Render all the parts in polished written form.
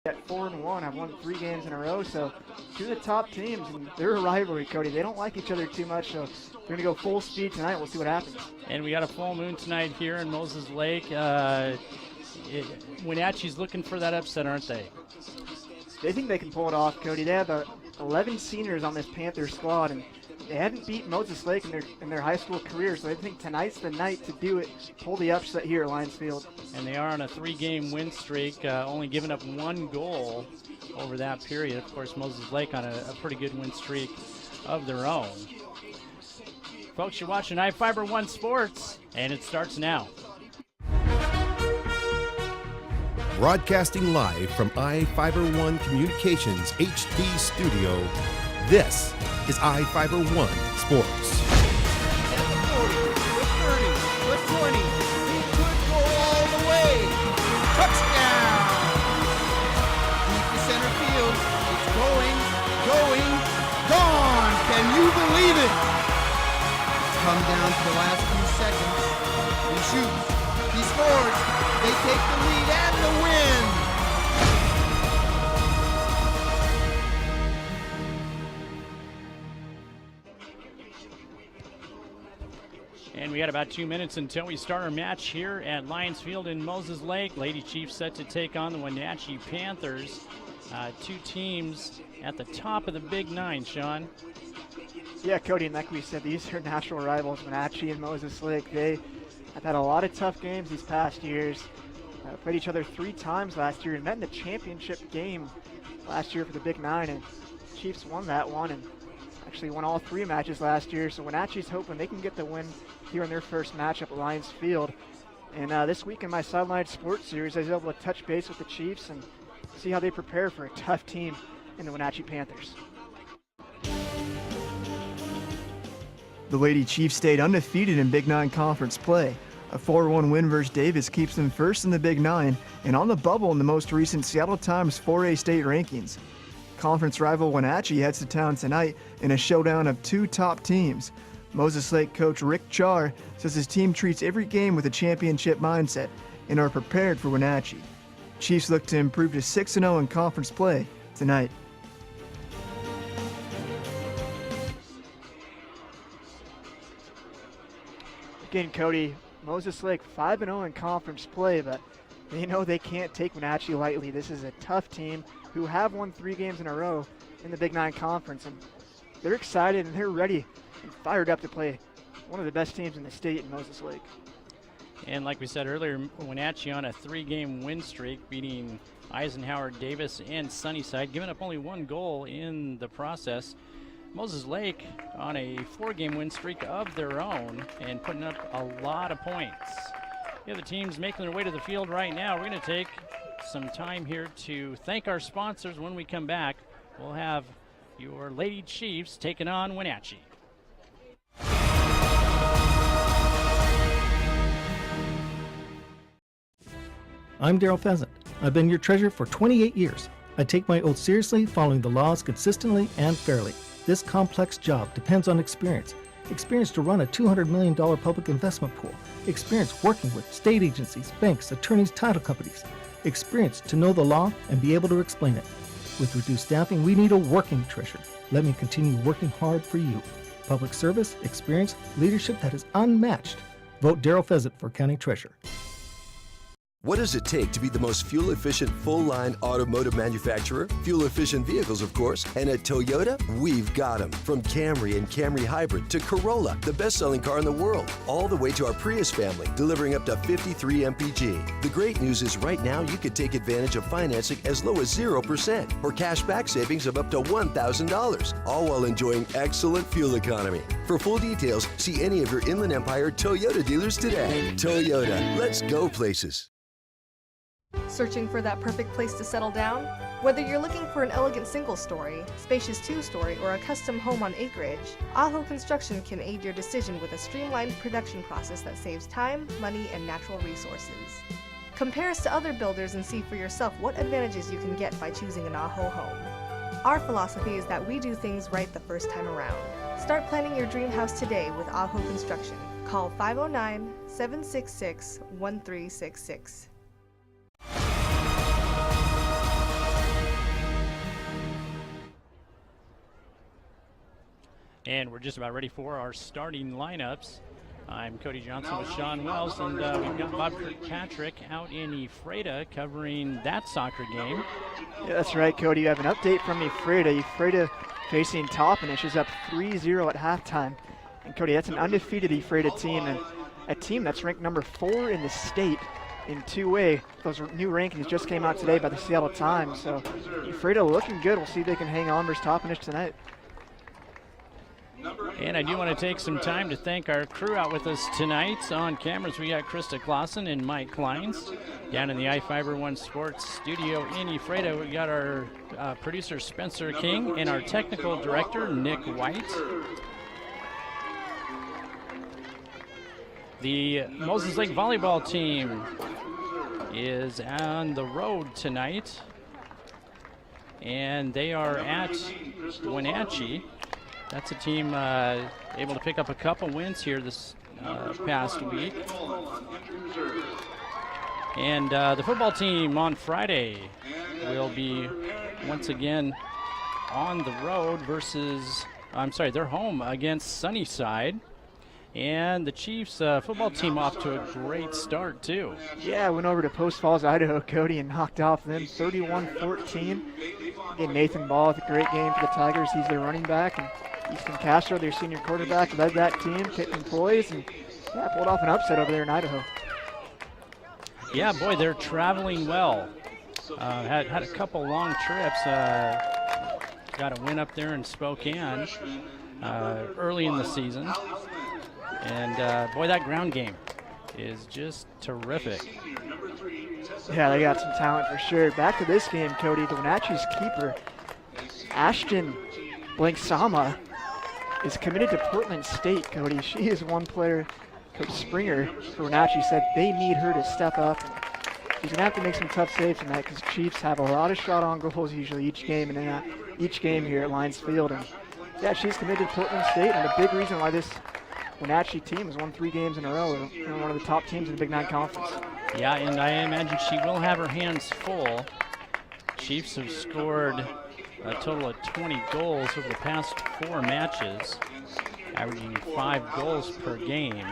at 4-1, have won 3 games in a row, so two of the top teams, and they're a rivalry, Cody. They don't like each other too much, so they're going to go full speed tonight. We'll see what happens. And we got a full moon tonight here in Moses Lake. Wenatchee's looking for that upset, aren't they? They think they can pull it off, Cody. They have 11 seniors on this Panthers squad, and they hadn't beat Moses Lake in their high school career, so they think tonight's the night to do it, pull the upset here at Lions Field. And they are on a 3-game win streak, only giving up 1 goal over that period. Of course, Moses Lake on a pretty good win streak of their own. Folks, you're watching iFiber One Sports, and it starts now. Broadcasting live from iFiber One Communications HD studio, this is iFiber One Sports. At the 40, the 30, the 20, he could go all the way. Touchdown! Deep to center field, it's going, gone! Can you believe it? It's come down to the last few seconds. He shoots, he scores, they take the lead and the win! And we got about 2 minutes until we start our match here at Lions Field in Moses Lake. Lady Chiefs set to take on the Wenatchee Panthers. Two teams at the top of the Big Nine, Sean. Yeah, Cody, and like we said, these are natural rivals, Wenatchee and Moses Lake. They have had a lot of tough games these past years. Played each other 3 times last year and met in the championship game last year for the Big Nine, and Chiefs won that one and actually won all 3 matches last year. So Wenatchee's hoping they can get the win here in their first matchup at Lions Field. And this week in my Sideline Sports Series, I was able to touch base with the Chiefs and see how they prepare for a tough team in the Wenatchee Panthers. The Lady Chiefs stayed undefeated in Big Nine Conference play. A 4-1 win versus Davis keeps them first in the Big Nine and on the bubble in the most recent Seattle Times 4A state rankings. Conference rival Wenatchee heads to town tonight in a showdown of 2 top teams. Moses Lake coach Rick Char says his team treats every game with a championship mindset and are prepared for Wenatchee. Chiefs look to improve to 6-0 in conference play tonight. Again, Cody, Moses Lake 5-0 in conference play, but they know they can't take Wenatchee lightly. This is a tough team who have won 3 games in a row in the Big Nine Conference, and they're excited and they're ready and fired up to play one of the best teams in the state in Moses Lake. And like we said earlier, Wenatchee on a 3-game win streak, beating Eisenhower, Davis, and Sunnyside, giving up only 1 goal in the process. Moses Lake on a 4-game win streak of their own and putting up a lot of points. The other teams making their way to the field right now. We're going to take some time here to thank our sponsors. When we come back, we'll have your Lady Chiefs taking on Wenatchee. I'm Daryl Pheasant. I've been your treasurer for 28 years. I take my oath seriously, following the laws consistently and fairly. This complex job depends on experience. Experience to run a $200 million public investment pool. Experience working with state agencies, banks, attorneys, title companies. Experience to know the law and be able to explain it. With reduced staffing, we need a working treasurer. Let me continue working hard for you. Public service, experience, leadership that is unmatched. Vote Daryl Pheasant for County Treasurer. What does it take to be the most fuel-efficient full-line automotive manufacturer? Fuel-efficient vehicles, of course. And at Toyota, we've got them. From Camry and Camry Hybrid to Corolla, the best-selling car in the world, all the way to our Prius family, delivering up to 53 mpg. The great news is right now you could take advantage of financing as low as 0% or cash back savings of up to $1,000, all while enjoying excellent fuel economy. For full details, see any of your Inland Empire Toyota dealers today. Toyota, let's go places. Searching for that perfect place to settle down? Whether you're looking for an elegant single-story, spacious two-story, or a custom home on acreage, Aho Construction can aid your decision with a streamlined production process that saves time, money, and natural resources. Compare us to other builders and see for yourself what advantages you can get by choosing an Aho home. Our philosophy is that we do things right the first time around. Start planning your dream house today with Aho Construction. Call 509-766-1366. And we're just about ready for our starting lineups. I'm Cody Johnson with Sean Wells, and we've got Bob Kirkpatrick out in Ephrata covering that soccer game. Yeah, that's right, Cody. You have an update from Ephrata. Ephrata facing Toppenish is up 3-0 at halftime. And Cody, that's an undefeated Ephrata team, and a team that's ranked number 4 in the state in 2A. Those new rankings just came out today by the Seattle Times. So Ephrata looking good. We'll see if they can hang on versus Toppenish tonight. And I do want to take some time to thank our crew out with us tonight. On cameras, we got Krista Clausen and Mike Kleins. Down in the iFiber One Sports studio in Ephrata, we got our producer Spencer King and our technical director Nick White. The Moses Lake volleyball team is on the road tonight, and they are at Wenatchee. That's a team able to pick up a couple wins here this past week. And the football team on Friday will be once again on the road they're home against Sunnyside. And the Chiefs football team off to a great start, too. Yeah, I went over to Post Falls, Idaho, Cody, and knocked off them 31-14. Again, Nathan Ball with a great game for the Tigers. He's their running back. And Easton Castro, their senior quarterback, led that team, Pittman Boys, and pulled off an upset over there in Idaho. Yeah, boy, they're traveling well. Had a couple long trips. Got a win up there in Spokane early in the season. And, boy, that ground game is just terrific. Yeah, they got some talent for sure. Back to this game, Cody. The Wenatchee's keeper, Ashton Blanksama, is committed to Portland State, Cody. She is one player. Coach Springer for Wenatchee said they need her to step up. She's going to have to make some tough saves tonight because Chiefs have a lot of shot on goals usually each game and each game here at Lions Field. And yeah, she's committed to Portland State, and a big reason why this Wenatchee team has won 3 games in a row. They're one of the top teams in the Big Nine Conference. Yeah, and I imagine she will have her hands full. Chiefs have scored a total of 20 goals over the past 4 matches, averaging 5 goals per game.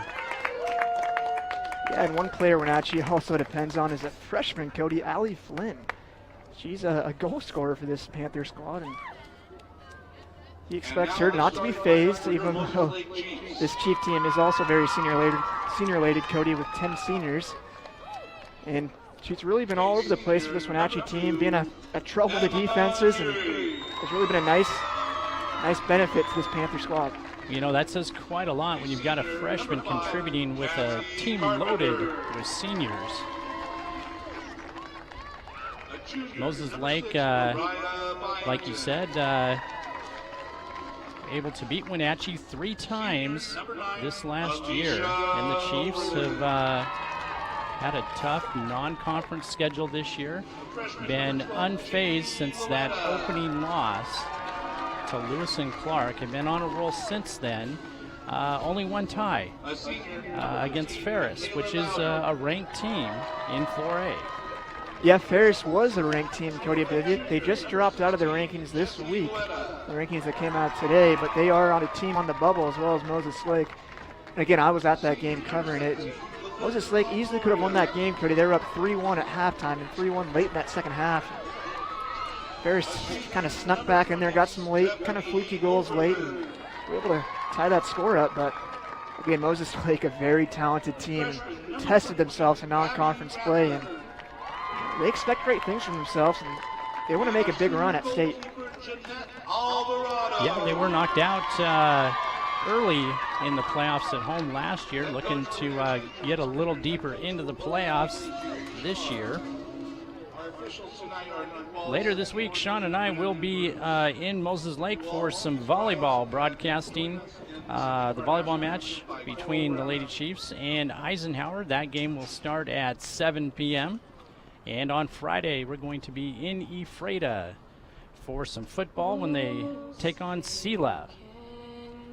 Yeah, and one player Wenatchee also depends on is a freshman, Cody, Allie Flynn. She's a goal scorer for this Panther squad, and he expects her not to be phased, even though this Chief team is also very senior-laden, Cody, with 10 seniors. And she's really been all over the place for this Wenatchee team, being a trouble to defenses, and has really been a nice benefit to this Panther squad. You know, that says quite a lot when you've got a freshman contributing with a team loaded with seniors. Moses Lake, like you said, able to beat Wenatchee 3 times this last year. And the Chiefs have had a tough non-conference schedule this year. Been unfazed since that opening loss to Lewis and Clark. Have been on a roll since then. Only one tie against Ferris, which is a ranked team in 4A. Yeah, Ferris was a ranked team, Cody. They just dropped out of the rankings this week, the rankings that came out today, but they are on a team on the bubble as well as Moses Lake. And again, I was at that game covering it, and Moses Lake easily could have won that game, Cody. They were up 3-1 at halftime and 3-1 late in that second half. Ferris kind of snuck back in there, got some late, kind of fluky goals late, and were able to tie that score up. But again, Moses Lake, a very talented team, and tested themselves in non-conference play, and they expect great things from themselves, and they want to make a big run at state. Yeah, they were knocked out early in the playoffs at home last year, looking to get a little deeper into the playoffs this year. Later this week, Sean and I will be in Moses Lake for some volleyball broadcasting. The volleyball match between the Lady Chiefs and Eisenhower. That game will start at 7 p.m. And on Friday, we're going to be in Ephrata for some football when they take on Sela.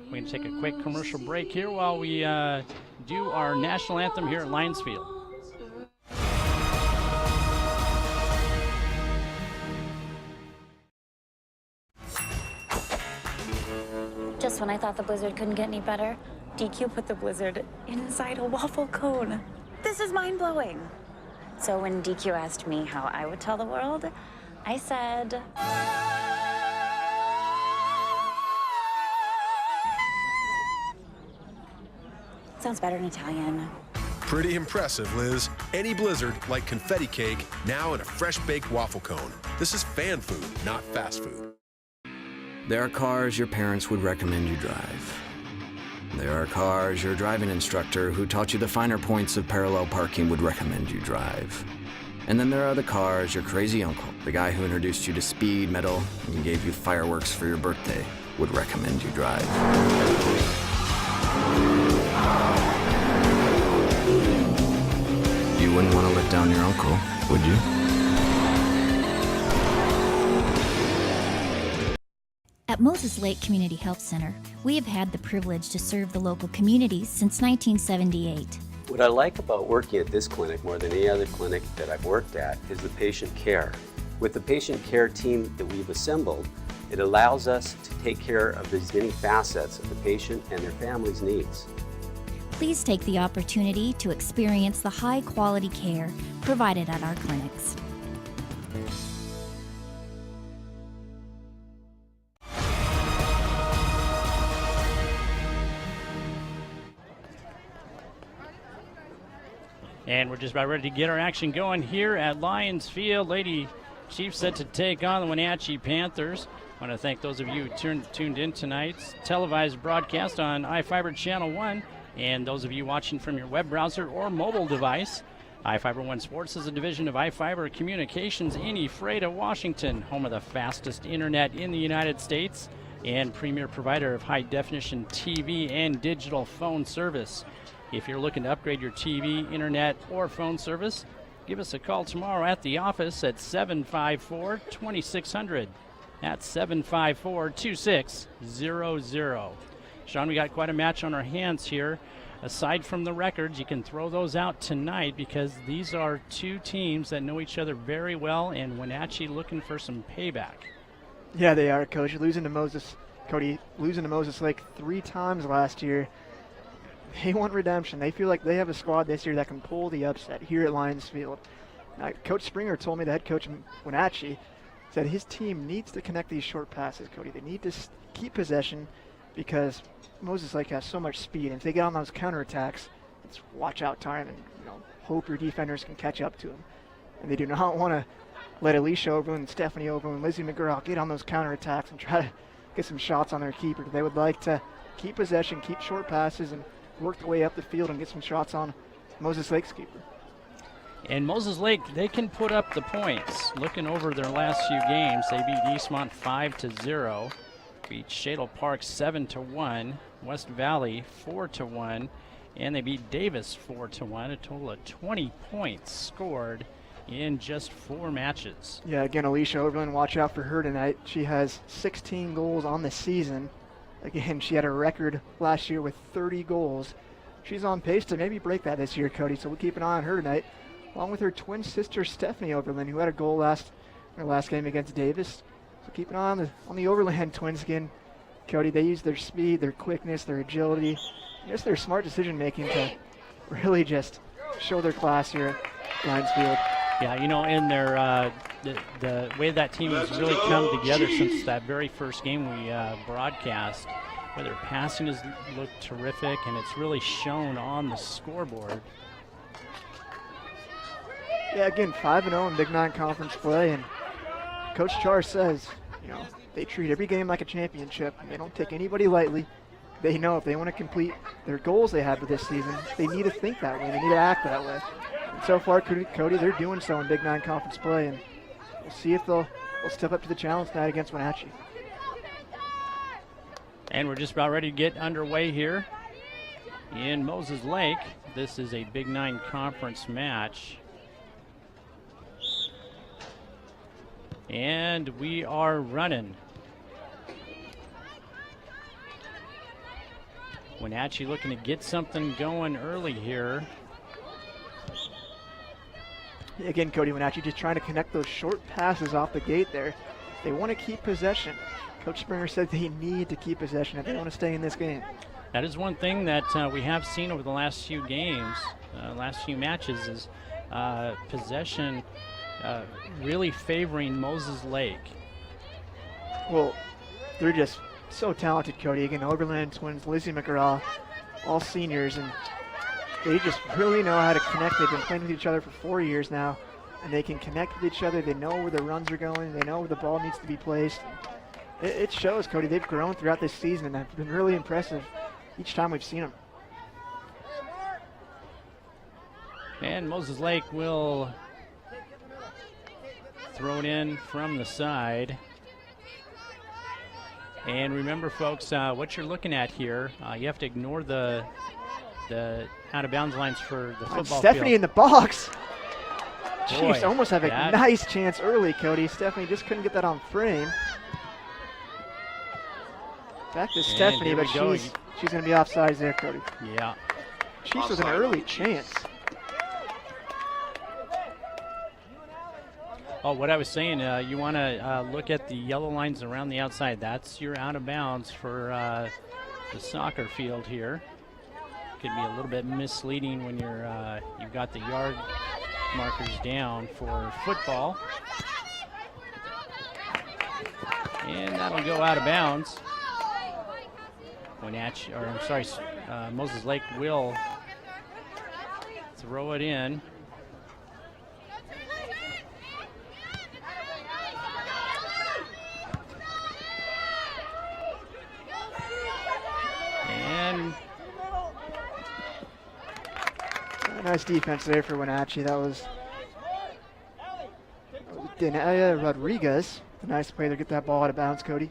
We're going to take a quick commercial break here while we do our national anthem here at Lions Field. Just when I thought the blizzard couldn't get any better, DQ put the blizzard inside a waffle cone. This is mind-blowing. So when DQ asked me how I would tell the world, I said... Sounds better in Italian. Pretty impressive, Liz. Any blizzard, like confetti cake, now in a fresh-baked waffle cone. This is fan food, not fast food. There are cars your parents would recommend you drive. There are cars your driving instructor who taught you the finer points of parallel parking would recommend you drive. And then there are the cars your crazy uncle, the guy who introduced you to speed, metal, and gave you fireworks for your birthday, would recommend you drive. You wouldn't want to let down your uncle, would you? At Moses Lake Community Health Center, we have had the privilege to serve the local communities since 1978. What I like about working at this clinic more than any other clinic that I've worked at is the patient care. With the patient care team that we've assembled, it allows us to take care of these many facets of the patient and their family's needs. Please take the opportunity to experience the high-quality care provided at our clinics. And we're just about ready to get our action going here at Lions Field. Lady Chiefs set to take on the Wenatchee Panthers. I want to thank those of you who tuned in tonight's televised broadcast on iFiber Channel 1, and those of you watching from your web browser or mobile device. iFiber One Sports is a division of iFiber Communications in Ephrata, Washington, home of the fastest internet in the United States and premier provider of high-definition TV and digital phone service. If you're looking to upgrade your TV, internet, or phone service, give us a call tomorrow at the office at 754-2600. That's 754-2600. Sean, we got quite a match on our hands here. Aside from the records, you can throw those out tonight because these are two teams that know each other very well, and Wenatchee looking for some payback. Yeah, they are, Coach. Losing to Moses Lake 3 times last year. They want redemption. They feel like they have a squad this year that can pull the upset here at Lions Field. Now, Coach Springer told me, the head coach of Wenatchee, said his team needs to connect these short passes, Cody. They need to keep possession because Moses Lake has so much speed. And if they get on those counterattacks, it's watch out time and hope your defenders can catch up to them. And they do not want to let Alicia Oberlin, Stephanie Oberlin, Lizzie McGraw get on those counterattacks and try to get some shots on their keeper. They would like to keep possession, keep short passes, and work their way up the field and get some shots on Moses Lake's keeper. And Moses Lake, they can put up the points. Looking over their last few games, they beat Eastmont 5-0, beat Shadle Park 7-1, West Valley 4-1, and they beat Davis 4-1. A total of 20 points scored in just 4 matches. Yeah, again, Alicia Oberlin, watch out for her tonight. She has 16 goals on the season. Again, she had a record last year with 30 goals. She's on pace to maybe break that this year, Cody, so we'll keep an eye on her tonight, along with her twin sister, Stephanie Oberlin, who had a goal in her last game against Davis. So keep an eye on the Oberlin twins again. Cody, they use their speed, their quickness, their agility, just their smart decision-making to really just show their class here at Lions Field. Yeah, in their the way that team has really come together since that very first game we broadcast, where their passing has looked terrific, and it's really shown on the scoreboard. Yeah, again, 5-0 in Big Nine Conference play, and Coach Char says, they treat every game like a championship, and they don't take anybody lightly. They know if they want to complete their goals they have for this season, they need to think that way, they need to act that way. And so far, Cody, they're doing so in Big Nine Conference play, and we'll see if they'll step up to the challenge tonight against Wenatchee. And we're just about ready to get underway here in Moses Lake. This is a Big Nine Conference match. And we are running. Wenatchee looking to get something going early here. Again, Cody, Wenatchee just trying to connect those short passes off the gate there. They want to keep possession. Coach Springer said they need to keep possession if they want to stay in this game. That is one thing that we have seen over the last few games, last few matches, is possession really favoring Moses Lake. Well, they're just so talented, Cody. Again, Oberlin twins, Lizzie McGraw, all seniors, and they just really know how to connect. They've been playing with each other for 4 years now, and they can connect with each other. They know where the runs are going. They know where the ball needs to be placed. It shows, Cody. They've grown throughout this season, and have been really impressive each time we've seen them. And Moses Lake will throw it in from the side. And remember, folks, what you're looking at here, you have to ignore the out-of-bounds lines for the football Stephanie field. in the box. Boy, Chiefs almost have a that- nice chance early, Cody. Stephanie just couldn't get that on frame. Back to Stephanie, here we but go. she's going to be offsides there, Cody. Yeah. Chiefs with an early chance. Oh, what I was saying, you want to look at the yellow lines around the outside. That's your out of bounds for the soccer field here. Could be a little bit misleading when you've got the yard markers down for football. And that'll go out of bounds. Moses Lake will throw it in. And nice defense there for Wenatchee. That was Denalia Rodriguez. A nice play to get that ball out of bounds, Cody.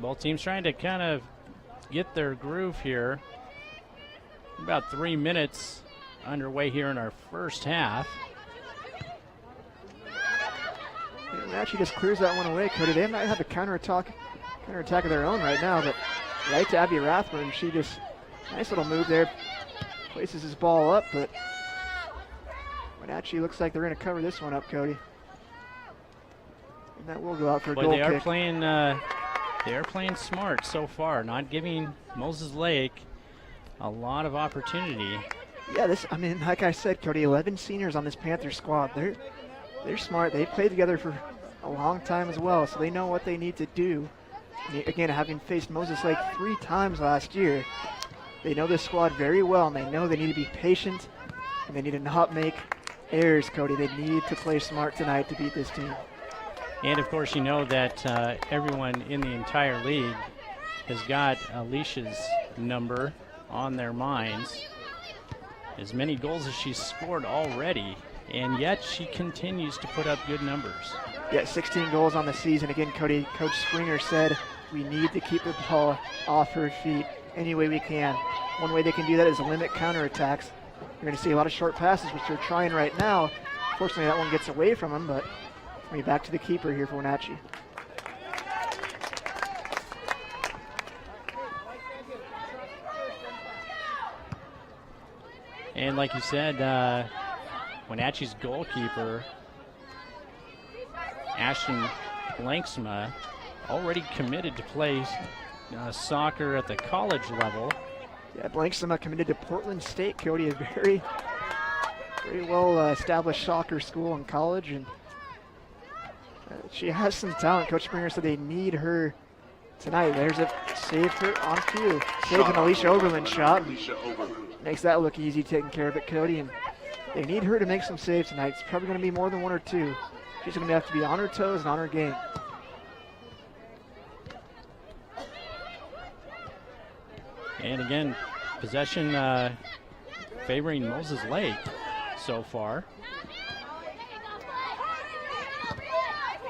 both teams trying to kind of get their groove here. About 3 minutes underway here in our first half. Wenatchee just clears that one away, Cody. They might have a counterattack of their own right now, but right to Abby Rathburn. She just, nice little move there. Places his ball up, but Wenatchee looks like they're going to cover this one up, Cody. And that will go out for a goal they kick. They are playing smart so far, not giving Moses Lake a lot of opportunity. Yeah, like I said, Cody, 11 seniors on this Panther squad. They're smart. They've played together for a long time as well, so they know what they need to do. And again, having faced Moses Lake 3 times last year, they know this squad very well, and they know they need to be patient, and they need to not make errors, Cody. They need to play smart tonight to beat this team. And of course, you know that everyone in the entire league has got Alicia's number on their minds. As many goals as she's scored already, and yet she continues to put up good numbers. Yeah, 16 goals on the season. Again, Cody, Coach Springer said we need to keep the ball off her feet any way we can. One way they can do that is limit counterattacks. You're going to see a lot of short passes, which they're trying right now. Fortunately, that one gets away from them, but we'll be back to the keeper here for Wenatchee. And like you said, Wenatchee's goalkeeper, Ashton Blanksma, already committed to play soccer at the college level. Yeah, Blanksma committed to Portland State, Cody, a very, very well established soccer school in college, and she has some talent. Coach Springer said they need her tonight. There's a save for on cue. Save an Alicia Oberlin shot. Makes that look easy, taking care of it, Cody. And they need her to make some saves tonight. It's probably going to be more than 1 or 2. She's going to have to be on her toes and on her game. And again, possession favoring Moses Lake so far.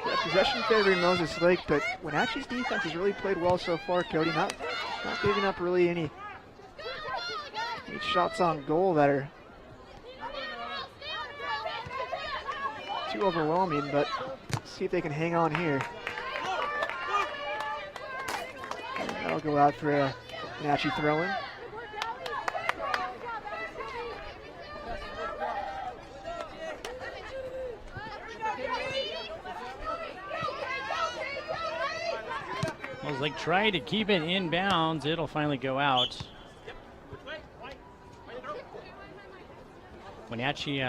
Yeah, possession favoring Moses Lake, but Wenatchee's defense has really played well so far, Cody. Not giving up really any shots on goal that are too overwhelming, but let's see if they can hang on here. And that'll go out for a Wenatchee throw-in. Lake tried to keep it inbounds. It'll finally go out. Wenatchee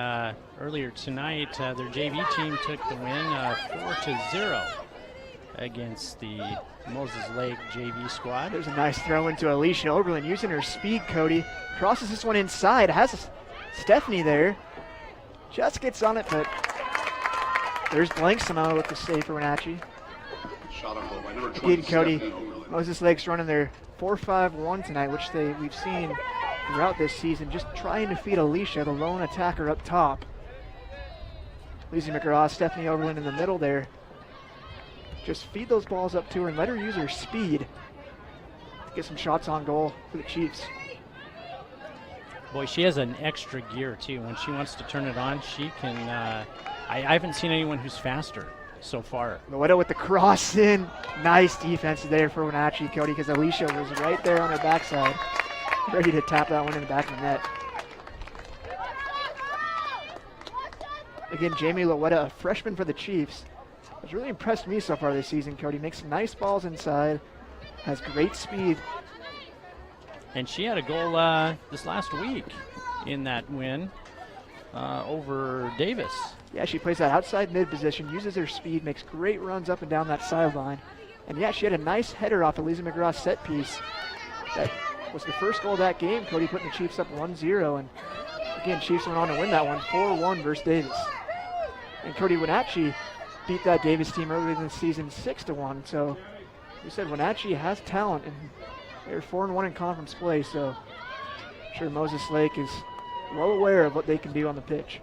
earlier tonight, their JV team took the win 4-0 against the Moses Lake JV squad. There's a nice throw into Alicia Oberlin using her speed, Cody. Crosses this one inside, has Stephanie there. Just gets on it, but there's Blanksimo with the save for Wenatchee. Again, Cody, Moses Lake's running their 4-5-1 tonight, which we've seen throughout this season, just trying to feed Alicia, the lone attacker up top. Lizzie McGraw, Stephanie Oberlin in the middle there. Just feed those balls up to her and let her use her speed to get some shots on goal for the Chiefs. Boy, she has an extra gear too. When she wants to turn it on, she can, I haven't seen anyone who's faster so far. Loetta with the cross in. Nice defense there for Wenatchee, Cody, because Alicia was right there on her backside, ready to tap that one in the back of the net. Again, Jamie Loetta, a freshman for the Chiefs, has really impressed me so far this season, Cody. Makes some nice balls inside, has great speed. And she had a goal this last week in that win over Davis. Yeah, she plays that outside mid position, uses her speed, makes great runs up and down that sideline. And yeah, she had a nice header off of Lisa McGraw's set piece. That was the first goal of that game, Cody, putting the Chiefs up 1-0. And again, Chiefs went on to win that one 4-1 versus Davis. And Cody, Wenatchee beat that Davis team earlier in the season 6-1. So we said Wenatchee has talent, and they're 4-1 in conference play. So I'm sure Moses Lake is well aware of what they can do on the pitch.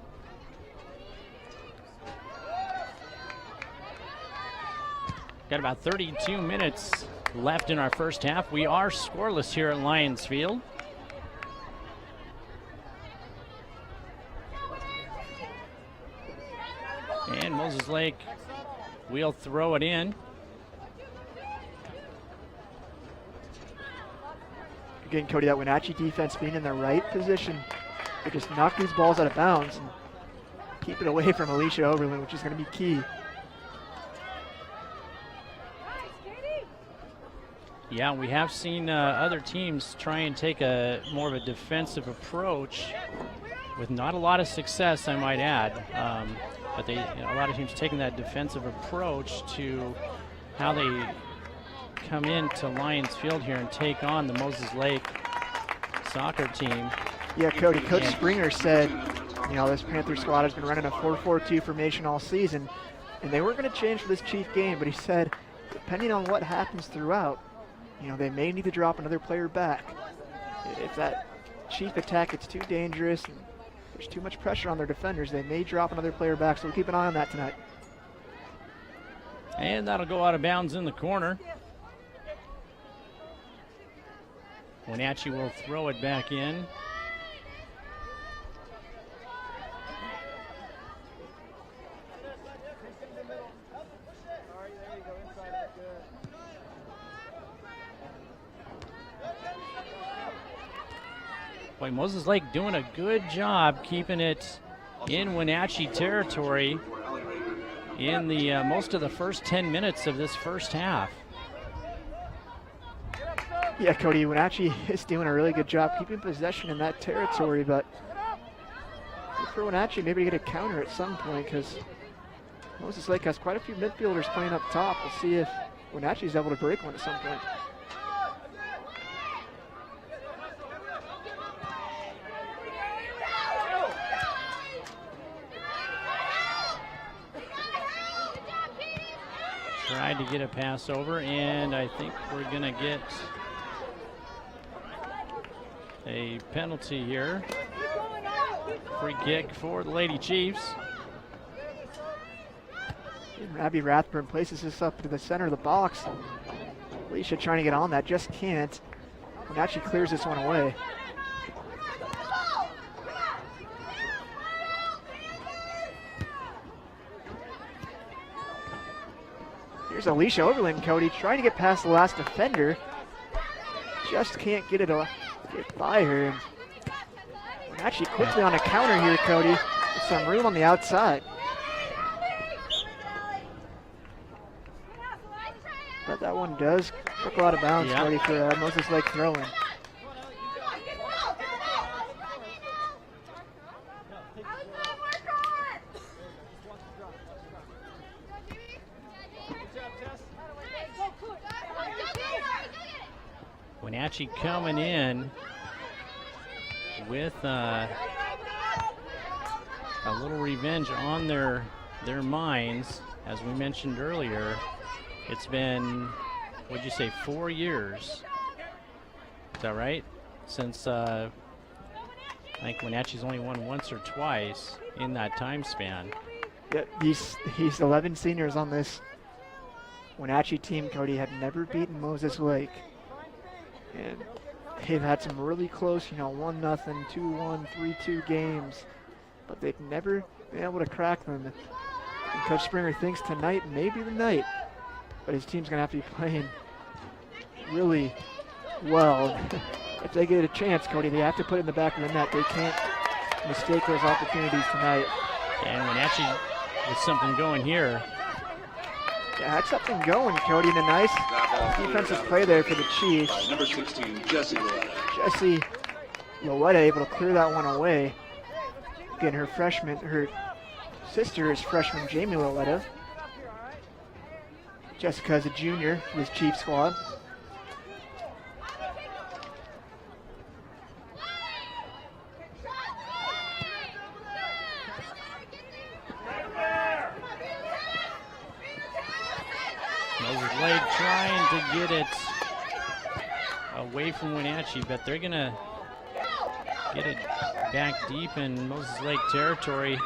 Got about 32 minutes left in our first half. We are scoreless here at Lions Field. And Moses Lake will throw it in. Again, Cody, that Wenatchee defense being in the right position to just knock these balls out of bounds and keep it away from Alicia Oberlin, which is going to be key. Yeah, we have seen other teams try and take a more of a defensive approach with not a lot of success, I might add. But a lot of teams taking that defensive approach to how they come into Lions Field here and take on the Moses Lake soccer team. Yeah, Cody, Coach Springer said, this Panther squad has been running a 4-4-2 formation all season, and they weren't going to change for this Chief game, but he said, depending on what happens throughout, they may need to drop another player back. If that Chief attack gets too dangerous and there's too much pressure on their defenders, they may drop another player back, so we'll keep an eye on that tonight. And that'll go out of bounds in the corner. Wenatchee will throw it back in. Boy, Moses Lake doing a good job keeping it in Wenatchee territory in the most of the first 10 minutes of this first half. Yeah, Cody, Wenatchee is doing a really good job keeping possession in that territory, but for Wenatchee, maybe get a counter at some point, because Moses Lake has quite a few midfielders playing up top. We'll see if Wenatchee is able to break one at some point. Tried to get a pass over, and I think we're going to get a penalty here. Free kick for the Lady Chiefs. And Abby Rathburn places this up to the center of the box. Alicia trying to get on that, just can't. And actually clears this one away. Here's Alicia Oberlin, Cody, trying to get past the last defender. Just can't get it by her. And actually quickly on a counter here, Cody, with some room on the outside. But That one does trickle out of bounds, Yeah. Cody, for Moses Lake throwing. Wenatchee coming in with a little revenge on their minds. As we mentioned earlier, it's been, what'd you say, 4 years? Is that right? Since I think Wenatchee's only won once or twice in that time span. Yeah, these 11 seniors on this Wenatchee team, Cody, had never beaten Moses Lake. And they've had some really close, 1-0, 2-1, 3-2 games, but they've never been able to crack them. And Coach Springer thinks tonight may be the night, but his team's going to have to be playing really well. If they get a chance, Cody, they have to put it in the back of the net. They can't mistake those opportunities tonight. And Wenatchee with something going here. Yeah, had something going, Cody, and a nice defensive play there for the Chiefs. Number 16, Jesse Loretta. Jesse Loretta able to clear that one away. Again, her sister is freshman Jamie Loretta. Jessica is a junior for this Chief squad. Moses Lake trying to get it away from Wenatchee, but they're going to get it back deep in Moses Lake territory.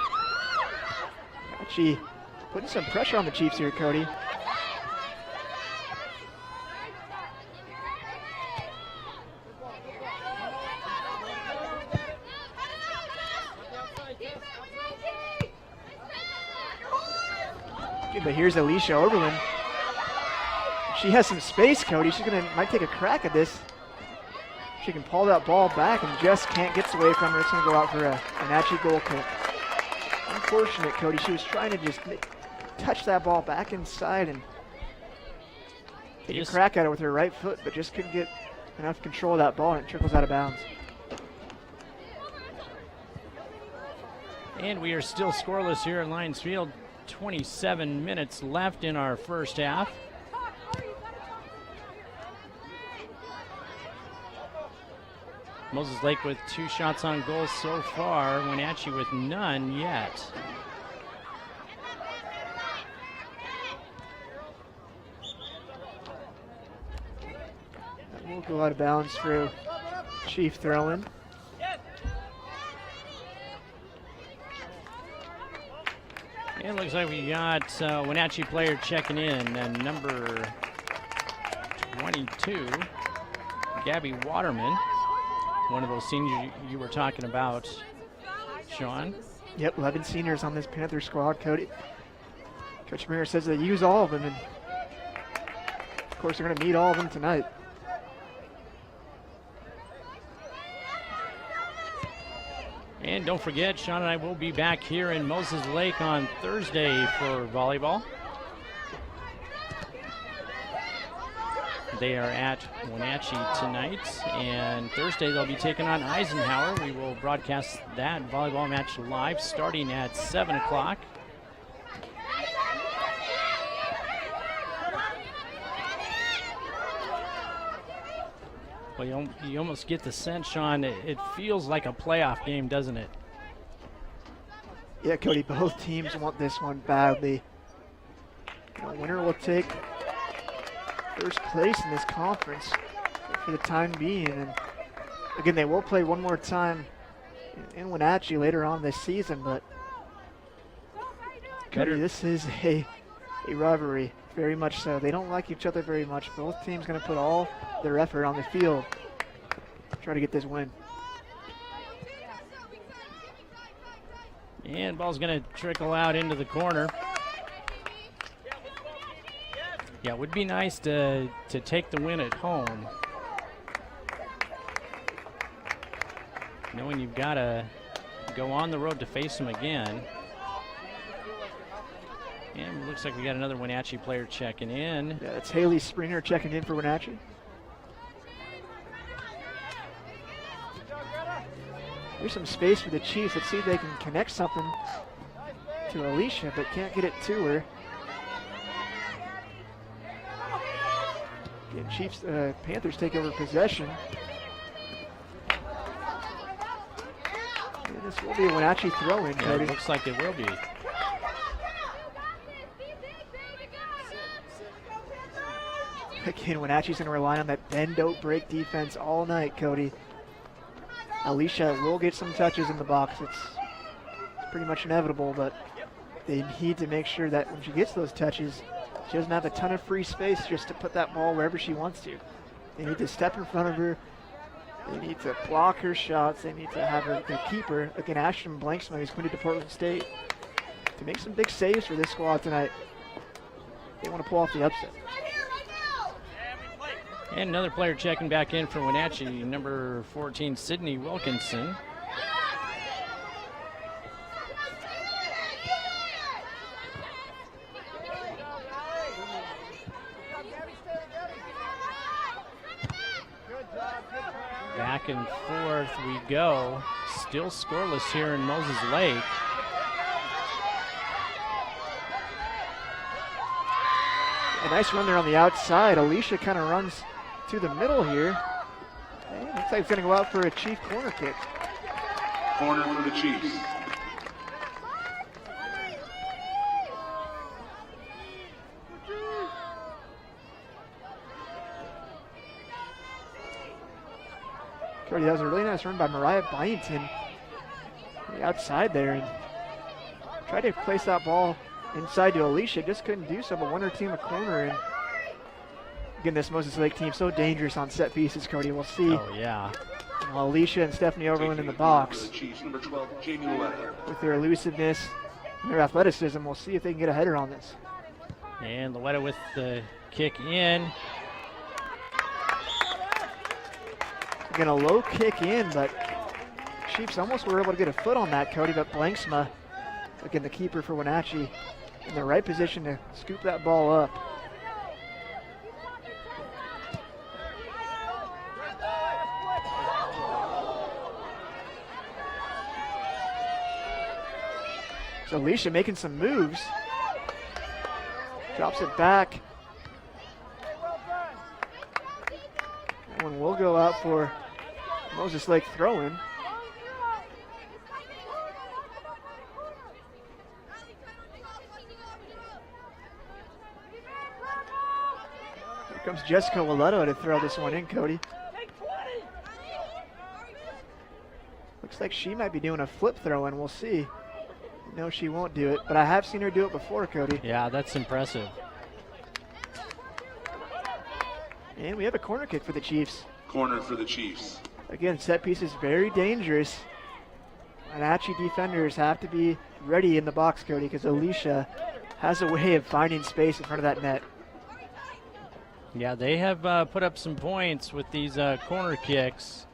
Wenatchee putting some pressure on the Chiefs here, Cody. But here's Alicia Oberlin. She has some space, Cody. She's might take a crack at this. She can pull that ball back and just can't get away from her. It's going to go out for a Wenatchee goal kick. Unfortunate, Cody. She was trying to just touch that ball back inside and take a crack at it with her right foot, but just couldn't get enough control of that ball, and it trickles out of bounds. And we are still scoreless here at Lions Field. 27 minutes left in our first half. Moses Lake with 2 shots on goal so far. Wenatchee with none yet. That will go out of bounds for Chief throwing. It looks like we got Wenatchee player checking in, and number 22, Gabby Waterman, one of those seniors you were talking about, Sean. Yep, 11 seniors on this Panther squad, Cody. Coach Springer says they use all of them, and of course they're going to need all of them tonight. And don't forget, Sean and I will be back here in Moses Lake on Thursday for volleyball. They are at Wenatchee tonight, and Thursday they'll be taking on Eisenhower. We will broadcast that volleyball match live starting at 7 o'clock. Well, you almost get the sense, Sean, it feels like a playoff game, doesn't it? Yeah, Cody, both teams want this one badly. Winner will take first place in this conference for the time being. And again, they will play one more time in Wenatchee later on this season, but Cody, this is a rivalry, very much so. They don't like each other very much. Both teams going to put all their effort on the field to try to get this win. And ball's going to trickle out into the corner. Yeah, it would be nice to take the win at home, knowing you've got to go on the road to face them again. And it looks like we got another Wenatchee player checking in. Yeah, it's Haley Springer checking in for Wenatchee. There's some space for the Chiefs. Let's see if they can connect something to Alicia, but can't get it to her. Again, Chiefs, Panthers take over possession. And this will be a Wenatchee throw-in, Yeah, Cody. it looks like it will be. Again, Wenatchee's going to rely on that bend, don't break defense all night, Cody. Alicia will get some touches in the box. It's pretty much inevitable, but they need to make sure that when she gets those touches, she doesn't have a ton of free space just to put that ball wherever she wants to. They need to step in front of her. They need to block her shots. They need to have her, the keeper, again, Ashton Blanksma, who's committed to Portland State, to make some big saves for this squad tonight. They want to pull off the upset. And another player checking back in for Wenatchee, number 14, Sydney Wilkinson. Back and forth we go. Still scoreless here in Moses Lake. A nice run there on the outside. Alicia kind of runs to the middle here. And looks like it's going to go out for a Chief corner kick. Corner for the Chiefs. Cody, that was a really nice run by Mariah Byington on the outside there, and tried to place that ball inside to Alicia, just couldn't do so, but won her team a corner. And again, this Moses Lake team so dangerous on set pieces, Cody. We'll see. Oh, yeah. Alicia and Stephanie Overland in the box. Number 12, Jamie Lowetta. With their elusiveness and their athleticism, we'll see if they can get a header on this. And Lowetta with the kick in. Again, a low kick in, but Chiefs almost were able to get a foot on that, Cody, but Blanksma, again, the keeper for Wenatchee, in the right position to scoop that ball up. So Alicia making some moves. Drops it back. That one will go out for Moses Lake throw-in. Here comes Jessica Walletto to throw this one in, Cody. Looks like she might be doing a flip throw-in. We'll see. No, she won't do it, but I have seen her do it before, Cody. Yeah, that's impressive. And we have a corner kick for the Chiefs. Corner for the Chiefs. Again, set piece is very dangerous. Wenatchee defenders have to be ready in the box, Cody, because Alicia has a way of finding space in front of that net. Yeah, they have put up some points with these corner kicks.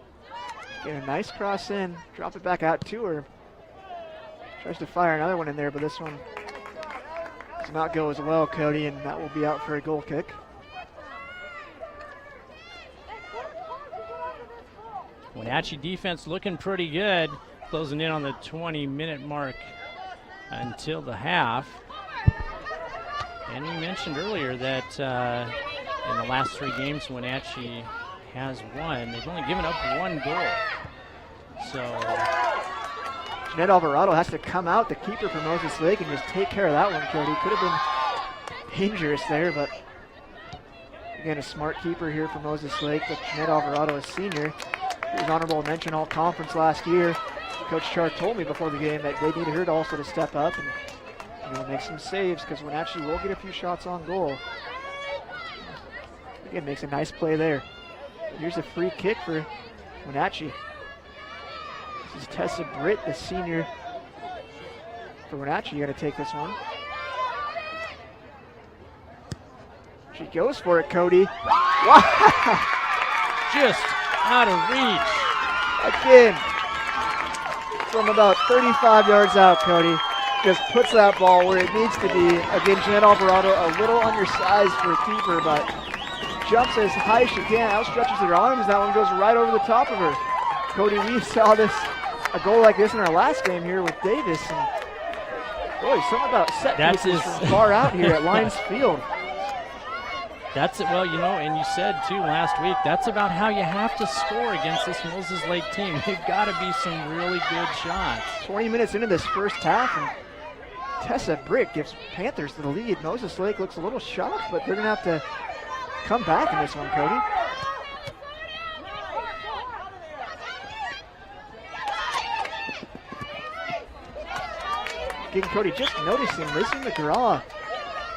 Get a nice cross in, drop it back out to her. Tries to fire another one in there, but this one does not go as well, Cody, and that will be out for a goal kick. Wenatchee defense looking pretty good, closing in on the 20-minute mark until the half. And we mentioned earlier that in the last 3 games Wenatchee has won. They've only given up 1 goal. So Jeanette Alvarado has to come out, the keeper for Moses Lake, and just take care of that one, Cody. Could have been dangerous there, but again, a smart keeper here for Moses Lake. But Jeanette Alvarado, a senior, he was honorable mention all conference last year. Coach Char told me before the game that they needed her to also to step up and make some saves, because Wenatchee will get a few shots on goal. Again, makes a nice play there. Here's a free kick for Wenatchee. This is Tessa Britt, the senior for Wenatchee. You got to take this one. She goes for it, Cody. Wow! just out of reach. Again, from about 35 yards out, Cody. just puts that ball where it needs to be. Again, Jeanette Alvarado a little undersized for a keeper, but jumps as high as she can, outstretches her arms. That one goes right over the top of her. Cody, we saw a goal like this in our last game here with Davis. And boy, something about set pieces from far out here at Lions Field. That's it. Well, you know, and you said too last week, that's about how you have to score against this Moses Lake team. They've got to be some really good shots. 20 minutes into this first half, and Tessa Brick gives Panthers the lead. Moses Lake looks a little shocked, but they're going to have to come back in this one, Cody. Again, Cody, just noticing Lizzie McGraw,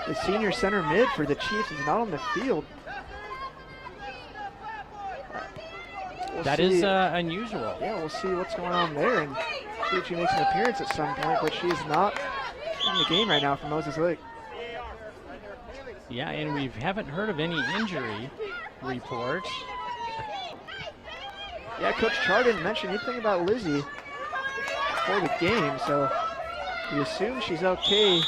the senior center mid for the Chiefs, is not on the field. That is unusual. Yeah, we'll see what's going on there and see if she makes an appearance at some point, but she is not in the game right now for Moses Lake. Yeah, and we haven't heard of any injury reports. Yeah, Coach Char didn't mention anything about Lizzie before the game, so we assume she's okay.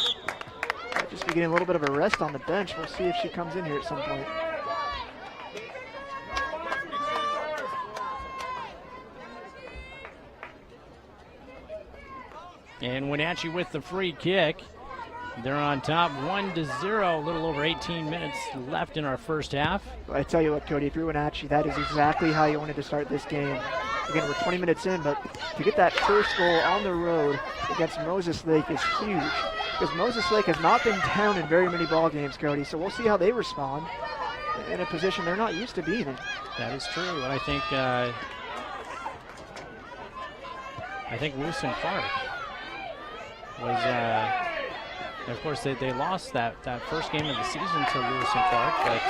Might just be getting a little bit of a rest on the bench. We'll see if she comes in here at some point. And Wenatchee with the free kick. They're on top 1-0, a little over 18 minutes left in our first half. I tell you what, Cody, if you're Wenatchee, that is exactly how you wanted to start this game. Again, we're 20 minutes in, but to get that first goal on the road against Moses Lake is huge, because Moses Lake has not been down in very many ball games, Cody, so we'll see how they respond in a position they're not used to being in. That is true, and I think Wilson Clark was, of course, they lost that first game of the season to Lewis and Clark, but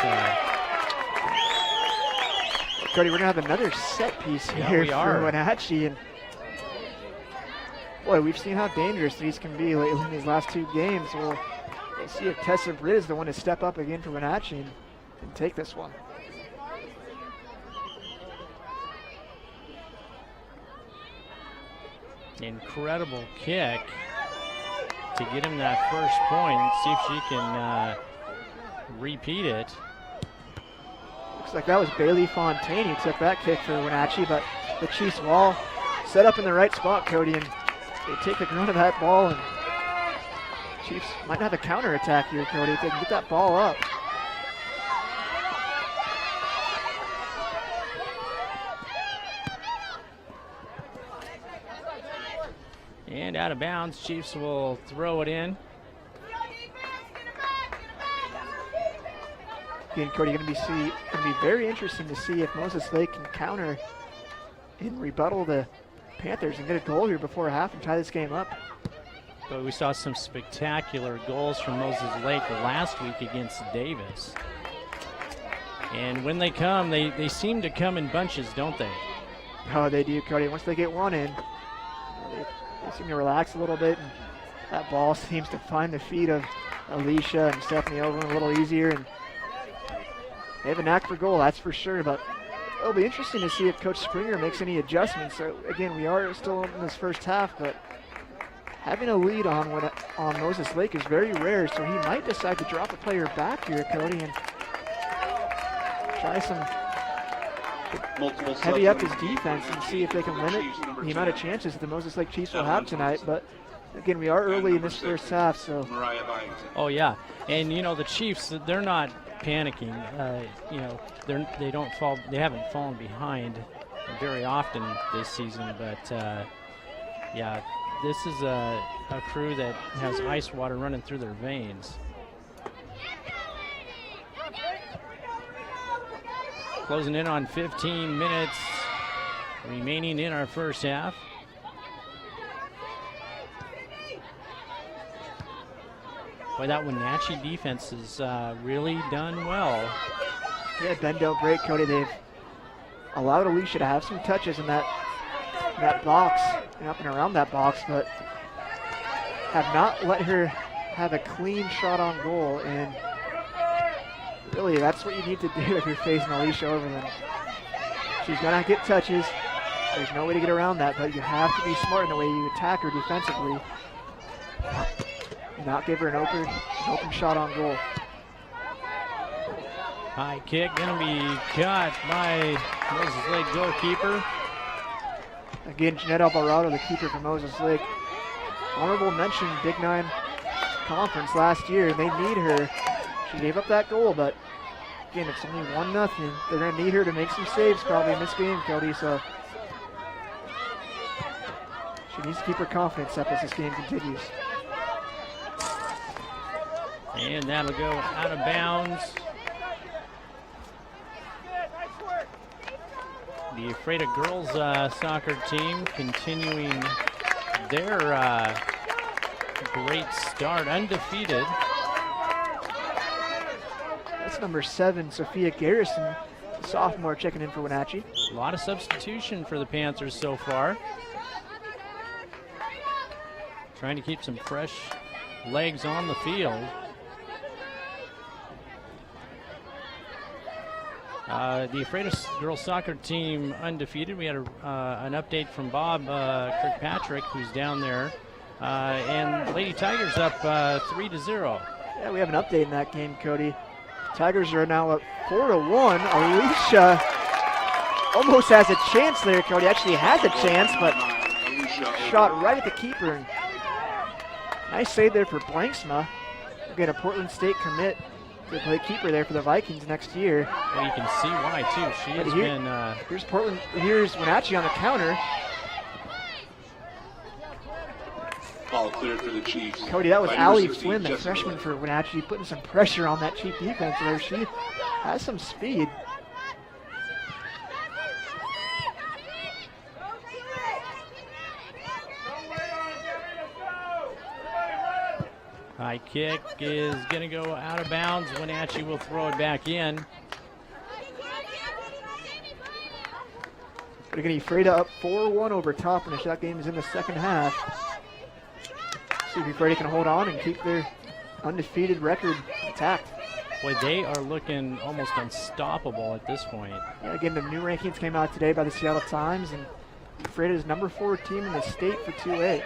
Cody, we're going to have another set piece here for Wenatchee. And boy, we've seen how dangerous these can be lately in these last two games. We'll see if Tessa Britt is the one to step up again for Wenatchee and take this one. Incredible kick to get him that first point. See if she can repeat it. Looks like that was Bailey Fontaine who took that kick for Wenatchee, but the Chiefs wall set up in the right spot, Cody, and they take the grunt of that ball, and Chiefs might have a counterattack here, Cody, if they can get that ball up. And out of bounds, Chiefs will throw it in. Again, Cody, going to be very interesting to see if Moses Lake can counter and rebuttal the Panthers and get a goal here before half and tie this game up. But we saw some spectacular goals from Moses Lake last week against Davis. And when they come, they seem to come in bunches, don't they? Oh, they do, Cody. Once they get one in, they seem to relax a little bit, and that ball seems to find the feet of Alicia and Stephanie Overland a little easier. And they have a knack for goal, that's for sure, but it'll be interesting to see if Coach Springer makes any adjustments. So again, we are still in this first half, but having a lead on Moses Lake is very rare, so he might decide to drop a player back here, Cody, and try some heavy up his defense and see if they can limit the amount of chances that the Moses Lake Chiefs will have tonight. But again, we are early in this first half, so. Oh yeah, and you know the Chiefs, they're not panicking. You know, they haven't fallen behind very often this season, but yeah, this is a crew that has ice water running through their veins. Closing in on 15 minutes remaining in our first half. Boy, that Wenatchee defense has really done well. Yeah, bend don't break, Cody. They've allowed Alicia to have some touches in that box and up and around that box, but have not let her have a clean shot on goal. And really, that's what you need to do if you're facing Alicia Overland. She's gonna get touches. There's no way to get around that, but you have to be smart in the way you attack her defensively. not give her an open shot on goal. High kick gonna be caught by Moses Lake goalkeeper. Again, Jeanette Alvarado, the keeper for Moses Lake. Honorable mention Big 9 conference last year, and they need her. She gave up that goal, but again, it's only 1-0. They're going to need her to make some saves probably in this game, Cody, so she needs to keep her confidence up as this game continues. And that'll go out of bounds. The Ephrata girls soccer team continuing their great start, undefeated. That's number 7, Sophia Garrison, sophomore, checking in for Wenatchee. A lot of substitution for the Panthers so far. Trying to keep some fresh legs on the field. The Ephrata girls soccer team undefeated. We had an update from Bob Kirkpatrick, who's down there. And Lady Tigers up 3-0. Yeah, we have an update in that game, Cody. Tigers are now up 4-1. Alicia almost has a chance there, Cody. Actually has a chance, but shot right at the keeper. And nice save there for Blanksma. Again, a Portland State commit to play keeper there for the Vikings next year. Well, you can see why, too. She has been... Here's Portland. Here's Wenatchee on the counter. Ball cleared for the Chiefs. Cody, that was By Allie number 16, Flynn, the Jessica freshman for Wenatchee, putting some pressure on that Chief defense there. She has some speed. High kick is going to go out of bounds. Wenatchee will throw it back in. They're going to Ephrata up 4-1 over Toppenish. That game is in the second half. See if Ephrata can hold on and keep their undefeated record intact. Boy, they are looking almost unstoppable at this point. Yeah, again, the new rankings came out today by the Seattle Times, and Ephrata is number 4 team in the state for 2A.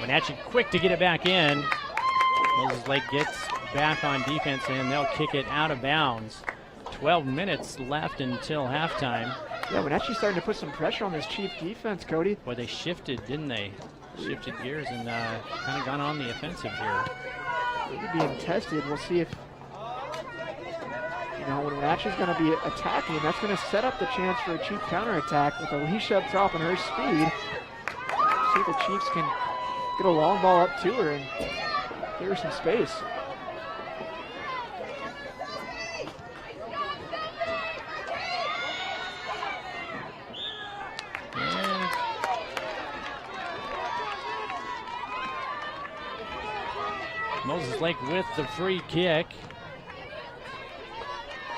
Wenatchee quick to get it back in. Moses Lake gets back on defense, and they'll kick it out of bounds. 12 minutes left until halftime. Yeah, Wenatchee's starting to put some pressure on this Chief defense, Cody. Boy, they shifted, didn't they? Shifted gears and kind of gone on the offensive here. They're being tested. We'll see if, when Wenatchee's going to be attacking, that's going to set up the chance for a Chief counterattack with Alicia up top and her speed. See if the Chiefs can get a long ball up to her and give her some space. Moses Lake with the free kick.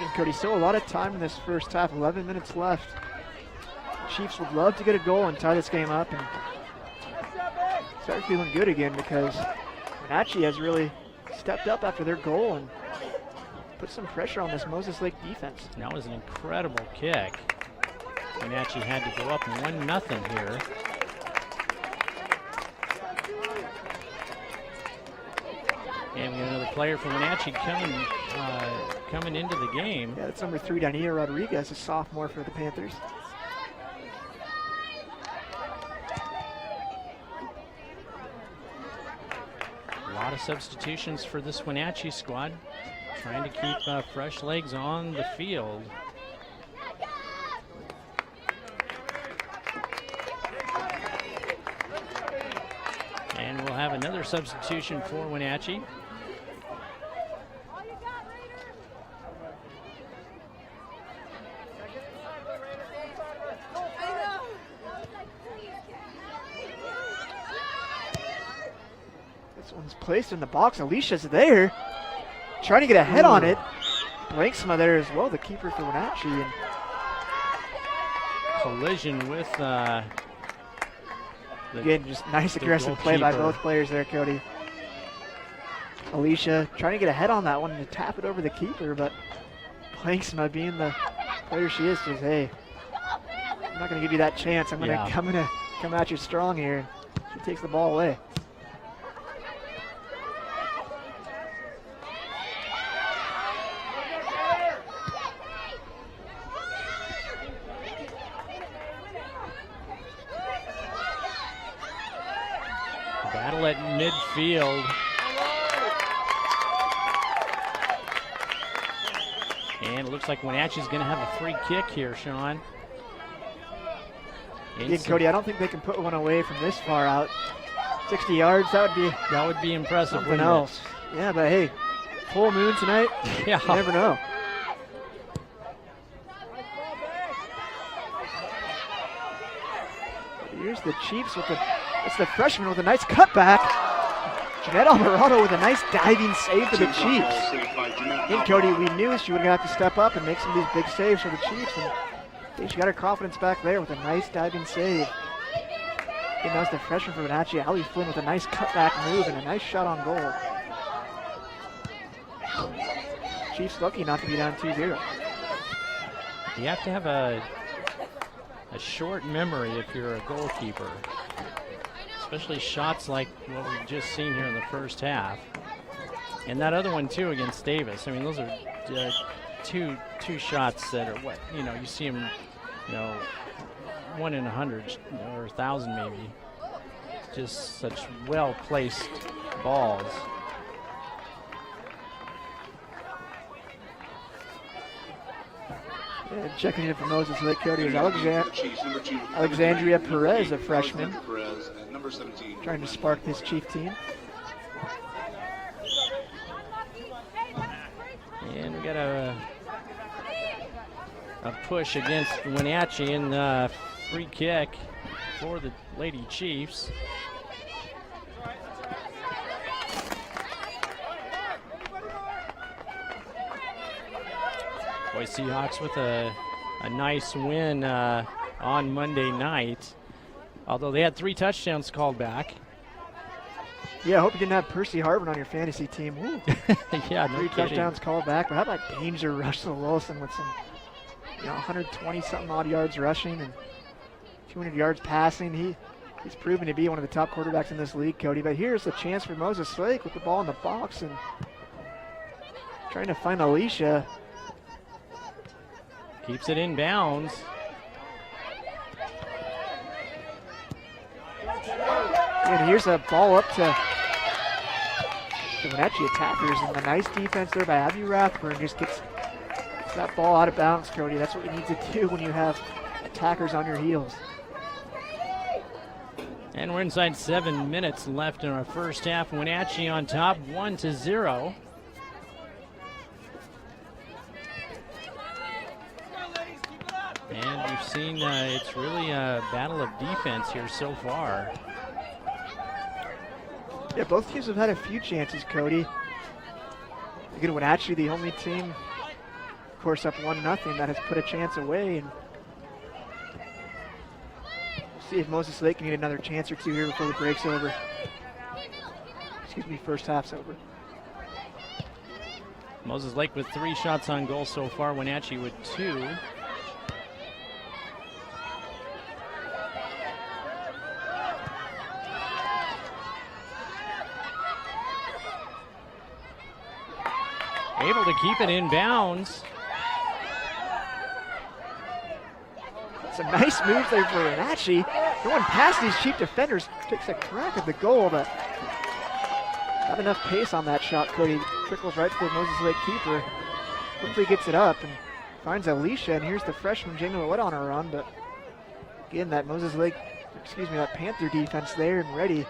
And Cody, still a lot of time in this first half, 11 minutes left. Chiefs would love to get a goal and tie this game up and start feeling good again, because Wenatchee has really stepped up after their goal and put some pressure on this Moses Lake defense. That was an incredible kick. Wenatchee had to go up 1-0 here. And we got another player from Wenatchee coming into the game. Yeah, that's number 3, Dania Rodriguez, a sophomore for the Panthers. A lot of substitutions for this Wenatchee squad, trying to keep fresh legs on the field. And we'll have another substitution for Wenatchee. This one's placed in the box. Alicia's there, trying to get a head on it. Blanksma there as well, the keeper for Wenatchee. And collision with again, just nice aggressive play by both players there, Cody. Alicia trying to get a head on that one to tap it over the keeper, but Blanksma, being the player she is, says, hey, I'm not going to give you that chance. I'm going to come at you strong here. She takes the ball away. Battle at midfield. And it looks like Wenatchee's going to have a free kick here, Sean. Yeah, Cody, I don't think they can put one away from this far out. 60 yards, that would be impressive. Something else. Yeah, but hey, full moon tonight. Yeah. You never know. Here's the Chiefs with it's the freshman with a nice cutback. Jeanette Alvarado with a nice diving save for the Chiefs. And Cody, we knew she would have to step up and make some of these big saves for the Chiefs. And I think she got her confidence back there with a nice diving save. And that was the freshman for Wenatchee, Allie Flynn, with a nice cutback move and a nice shot on goal. Chiefs lucky not to be down 2-0. You have to have a short memory if you're a goalkeeper, especially shots like what we've just seen here in the first half. And that other one too against Davis. I mean, those are two shots that are what, you see them, 1 in 100 or 1,000 maybe. Just such well-placed balls. And checking in for Moses Lake, Cody, is Alexandria Perez, a freshman, trying to spark this Chief team. And we got a push against Wenatchee and free kick for the Lady Chiefs. Boy, Seahawks with a nice win on Monday night, although they had 3 touchdowns called back. Yeah, I hope you didn't have Percy Harvin on your fantasy team. Woo. Yeah, no 3 kidding. touchdowns called back. But how about Danger Russell Wilson with some 120-something odd yards rushing and 200 yards passing. He's proven to be one of the top quarterbacks in this league, Cody. But here's a chance for Moses Lake with the ball in the box and trying to find Alicia. Keeps it in bounds. And here's a ball up to the Wenatchee attackers, and a nice defense there by Abby Rathburn. Just gets that ball out of bounds, Cody. That's what you need to do when you have attackers on your heels. And we're inside 7 minutes left in our first half. Wenatchee on top, 1-0. And we've seen it's really a battle of defense here so far. Yeah, both teams have had a few chances, Cody. Again, Wenatchee, the only team, of course, up 1-0 that has put a chance away. And we'll see if Moses Lake can get another chance or two here before the break's over. Excuse me, first half's over. Moses Lake with 3 shots on goal so far. Wenatchee with 2. Able to keep it in bounds. Some nice moves there for Wenatchee. Going past these Chief defenders, takes a crack at the goal, but not enough pace on that shot, Cody. Trickles right to the Moses Lake keeper. Quickly gets it up and finds Alicia, and here's the freshman Jamie Willett on her run, but again, that that Panther defense there and ready.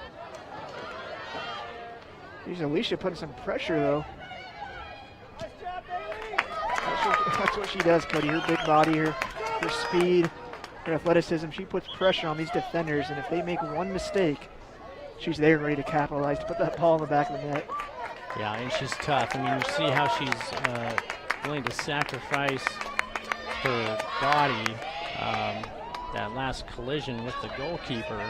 Here's Alicia putting some pressure, though. That's what she does, Cody. Her big body, her speed, her athleticism. She puts pressure on these defenders, and if they make one mistake, she's there and ready to capitalize to put that ball in the back of the net. Yeah, and she's tough. I mean, you see how she's willing to sacrifice her body. That last collision with the goalkeeper.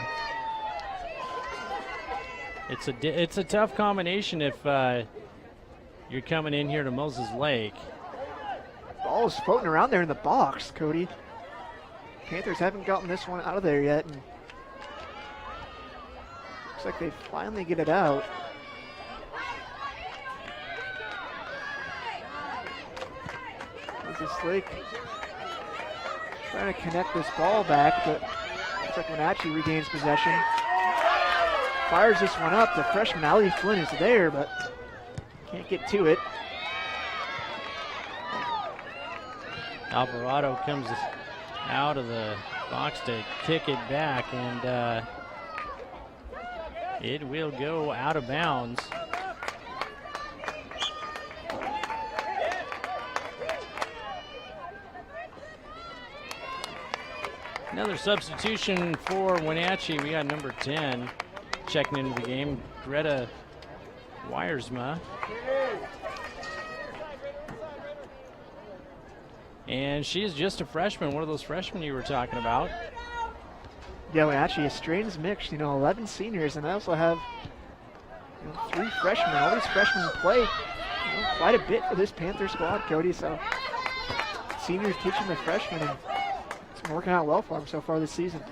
It's a tough combination if you're coming in here to Moses Lake. Ball is floating around there in the box, Cody. Panthers haven't gotten this one out of there yet. And looks like they finally get it out. Moses Lake trying to connect this ball back, but looks like Wenatchee regains possession. Fires this one up. The freshman Ali Flynn is there, but can't get to it. Alvarado comes out of the box to kick it back, and it will go out of bounds. Another substitution for Wenatchee. We got number 10 checking into the game, Greta Wiersma. And she is just a freshman, one of those freshmen you were talking about. Yeah, Wenatchee, a strange mix, 11 seniors, and I also have 3 freshmen. All these freshmen play quite a bit for this Panther squad, Cody, so seniors teaching the freshmen, and it's been working out well for them so far this season.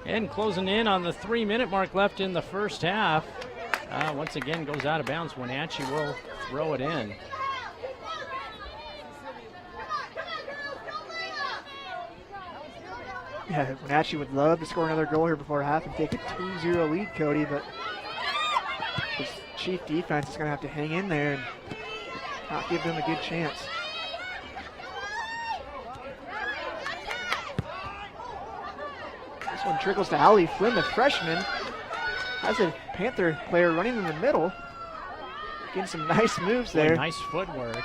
And closing in on the 3-minute mark left in the first half. Once again goes out of bounds. Wenatchee will throw it in. Yeah, Wenatchee would love to score another goal here before half and take a 2-0 lead, Cody, but this Chief defense is going to have to hang in there and not give them a good chance. This one trickles to Ali Flynn, the freshman. Has a Panther player running in the middle. Getting some nice moves there. Nice footwork.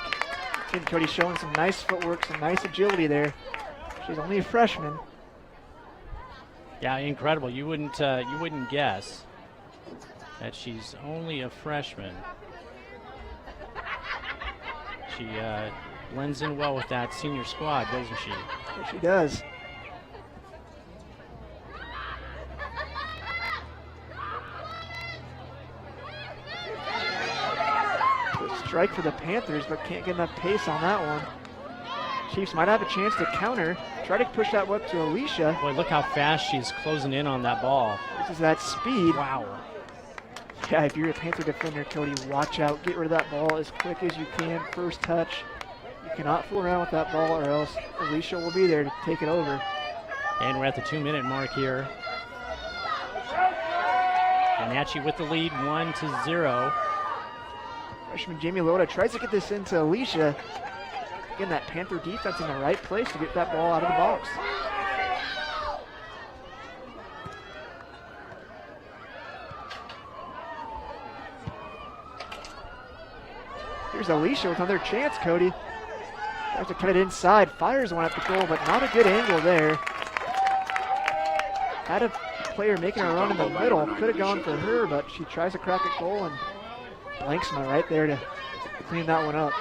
And Cody showing some nice footwork, some nice agility there. She's only a freshman. Yeah, incredible. You wouldn't guess that she's only a freshman. She blends in well with that senior squad, doesn't she? Yes, she does. Strike for the Panthers, but can't get enough pace on that one. Chiefs might have a chance to counter. Try to push that one to Alicia. Boy, look how fast she's closing in on that ball. This is that speed. Wow. Yeah, if you're a Panther defender, Cody, watch out. Get rid of that ball as quick as you can. First touch. You cannot fool around with that ball, or else Alicia will be there to take it over. And we're at the 2-minute mark here. Wenatchee with the lead, 1-0. Freshman Jamie Loda tries to get this into Alicia. Again, that Panther defense in the right place to get that ball out of the box. Here's Alicia with another chance, Cody. Tries to cut it inside, fires one at the goal, but not a good angle there. Had a player making a run in the middle, could have gone for her, but she tries to crack a goal, and Blanksma right there to clean that one up.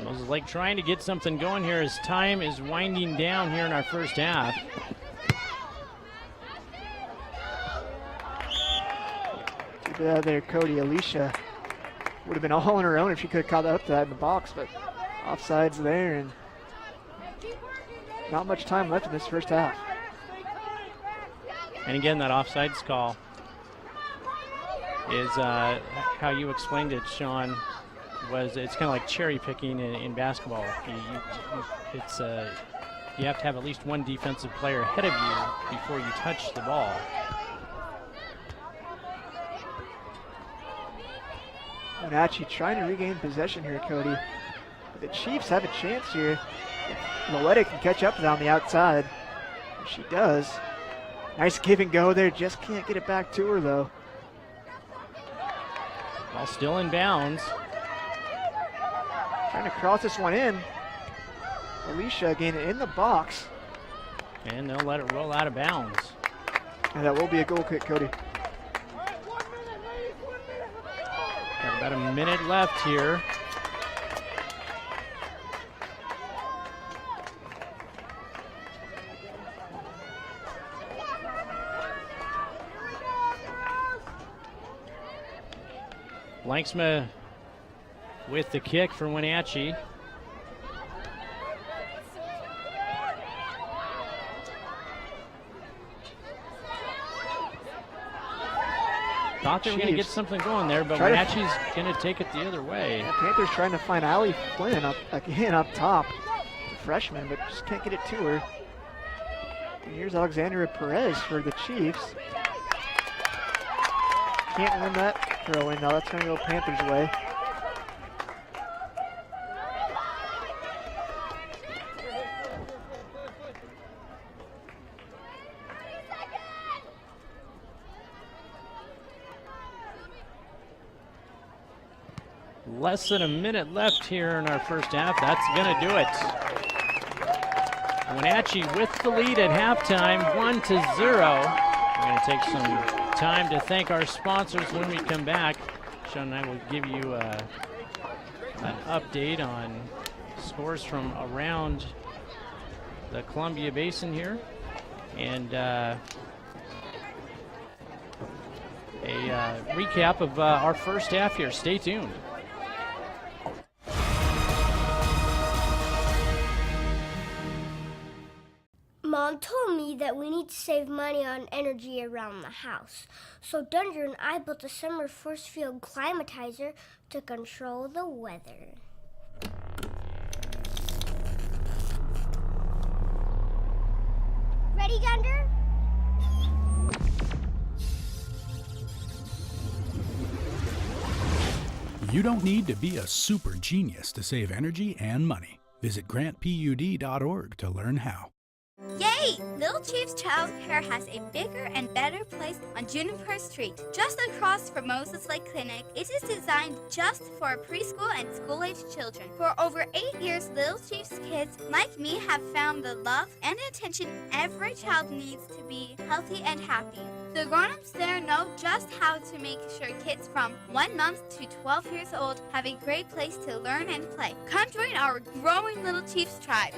Moses Lake trying to get something going here as time is winding down here in our first half. Keep it out of there, Cody. Alicia would have been all on her own if she could have caught up to that in the box, but offside's there, and not much time left in this first half. And again, that offsides call is how you explained it, Sean. It's kind of like cherry picking in basketball. You have to have at least one defensive player ahead of you before you touch the ball. Wenatchee trying to regain possession here, Cody. But the Chiefs have a chance here. Loetta can catch up to that on the outside. She does. Nice give and go there. Just can't get it back to her, though. Ball still in bounds. Trying to cross this one in. Alicia again in the box. And they'll let it roll out of bounds. And that will be a goal kick, Cody. Got about a minute left here. Blanksma with the kick for Wenatchee. Thought they were going to get something going there, but Wenatchee's going to take it the other way. Yeah, Panthers trying to find Allie Flynn up top, the freshman, but just can't get it to her. And here's Alexandria Perez for the Chiefs. Can't win that throw in. Now that's going to go Panthers' way. Less than a minute left here in our first half. That's going to do it. Wenatchee with the lead at halftime, 1-0. We're going to take some time to thank our sponsors when we come back. Sean and I will give you an update on scores from around the Columbia Basin here. And a recap of our first half here. Stay tuned. Mom told me that we need to save money on energy around the house. So Dunder and I built a summer force field climatizer to control the weather. Ready, Dunder? You don't need to be a super genius to save energy and money. Visit grantpud.org to learn how. Yay! Little Chief's Child Care has a bigger and better place on Juniper Street, just across from Moses Lake Clinic. It is designed just for preschool and school-aged children. For over 8 years, Little Chief's kids, like me, have found the love and attention every child needs to be healthy and happy. The grown-ups there know just how to make sure kids from 1 month to 12 years old have a great place to learn and play. Come join our growing Little Chiefs tribe.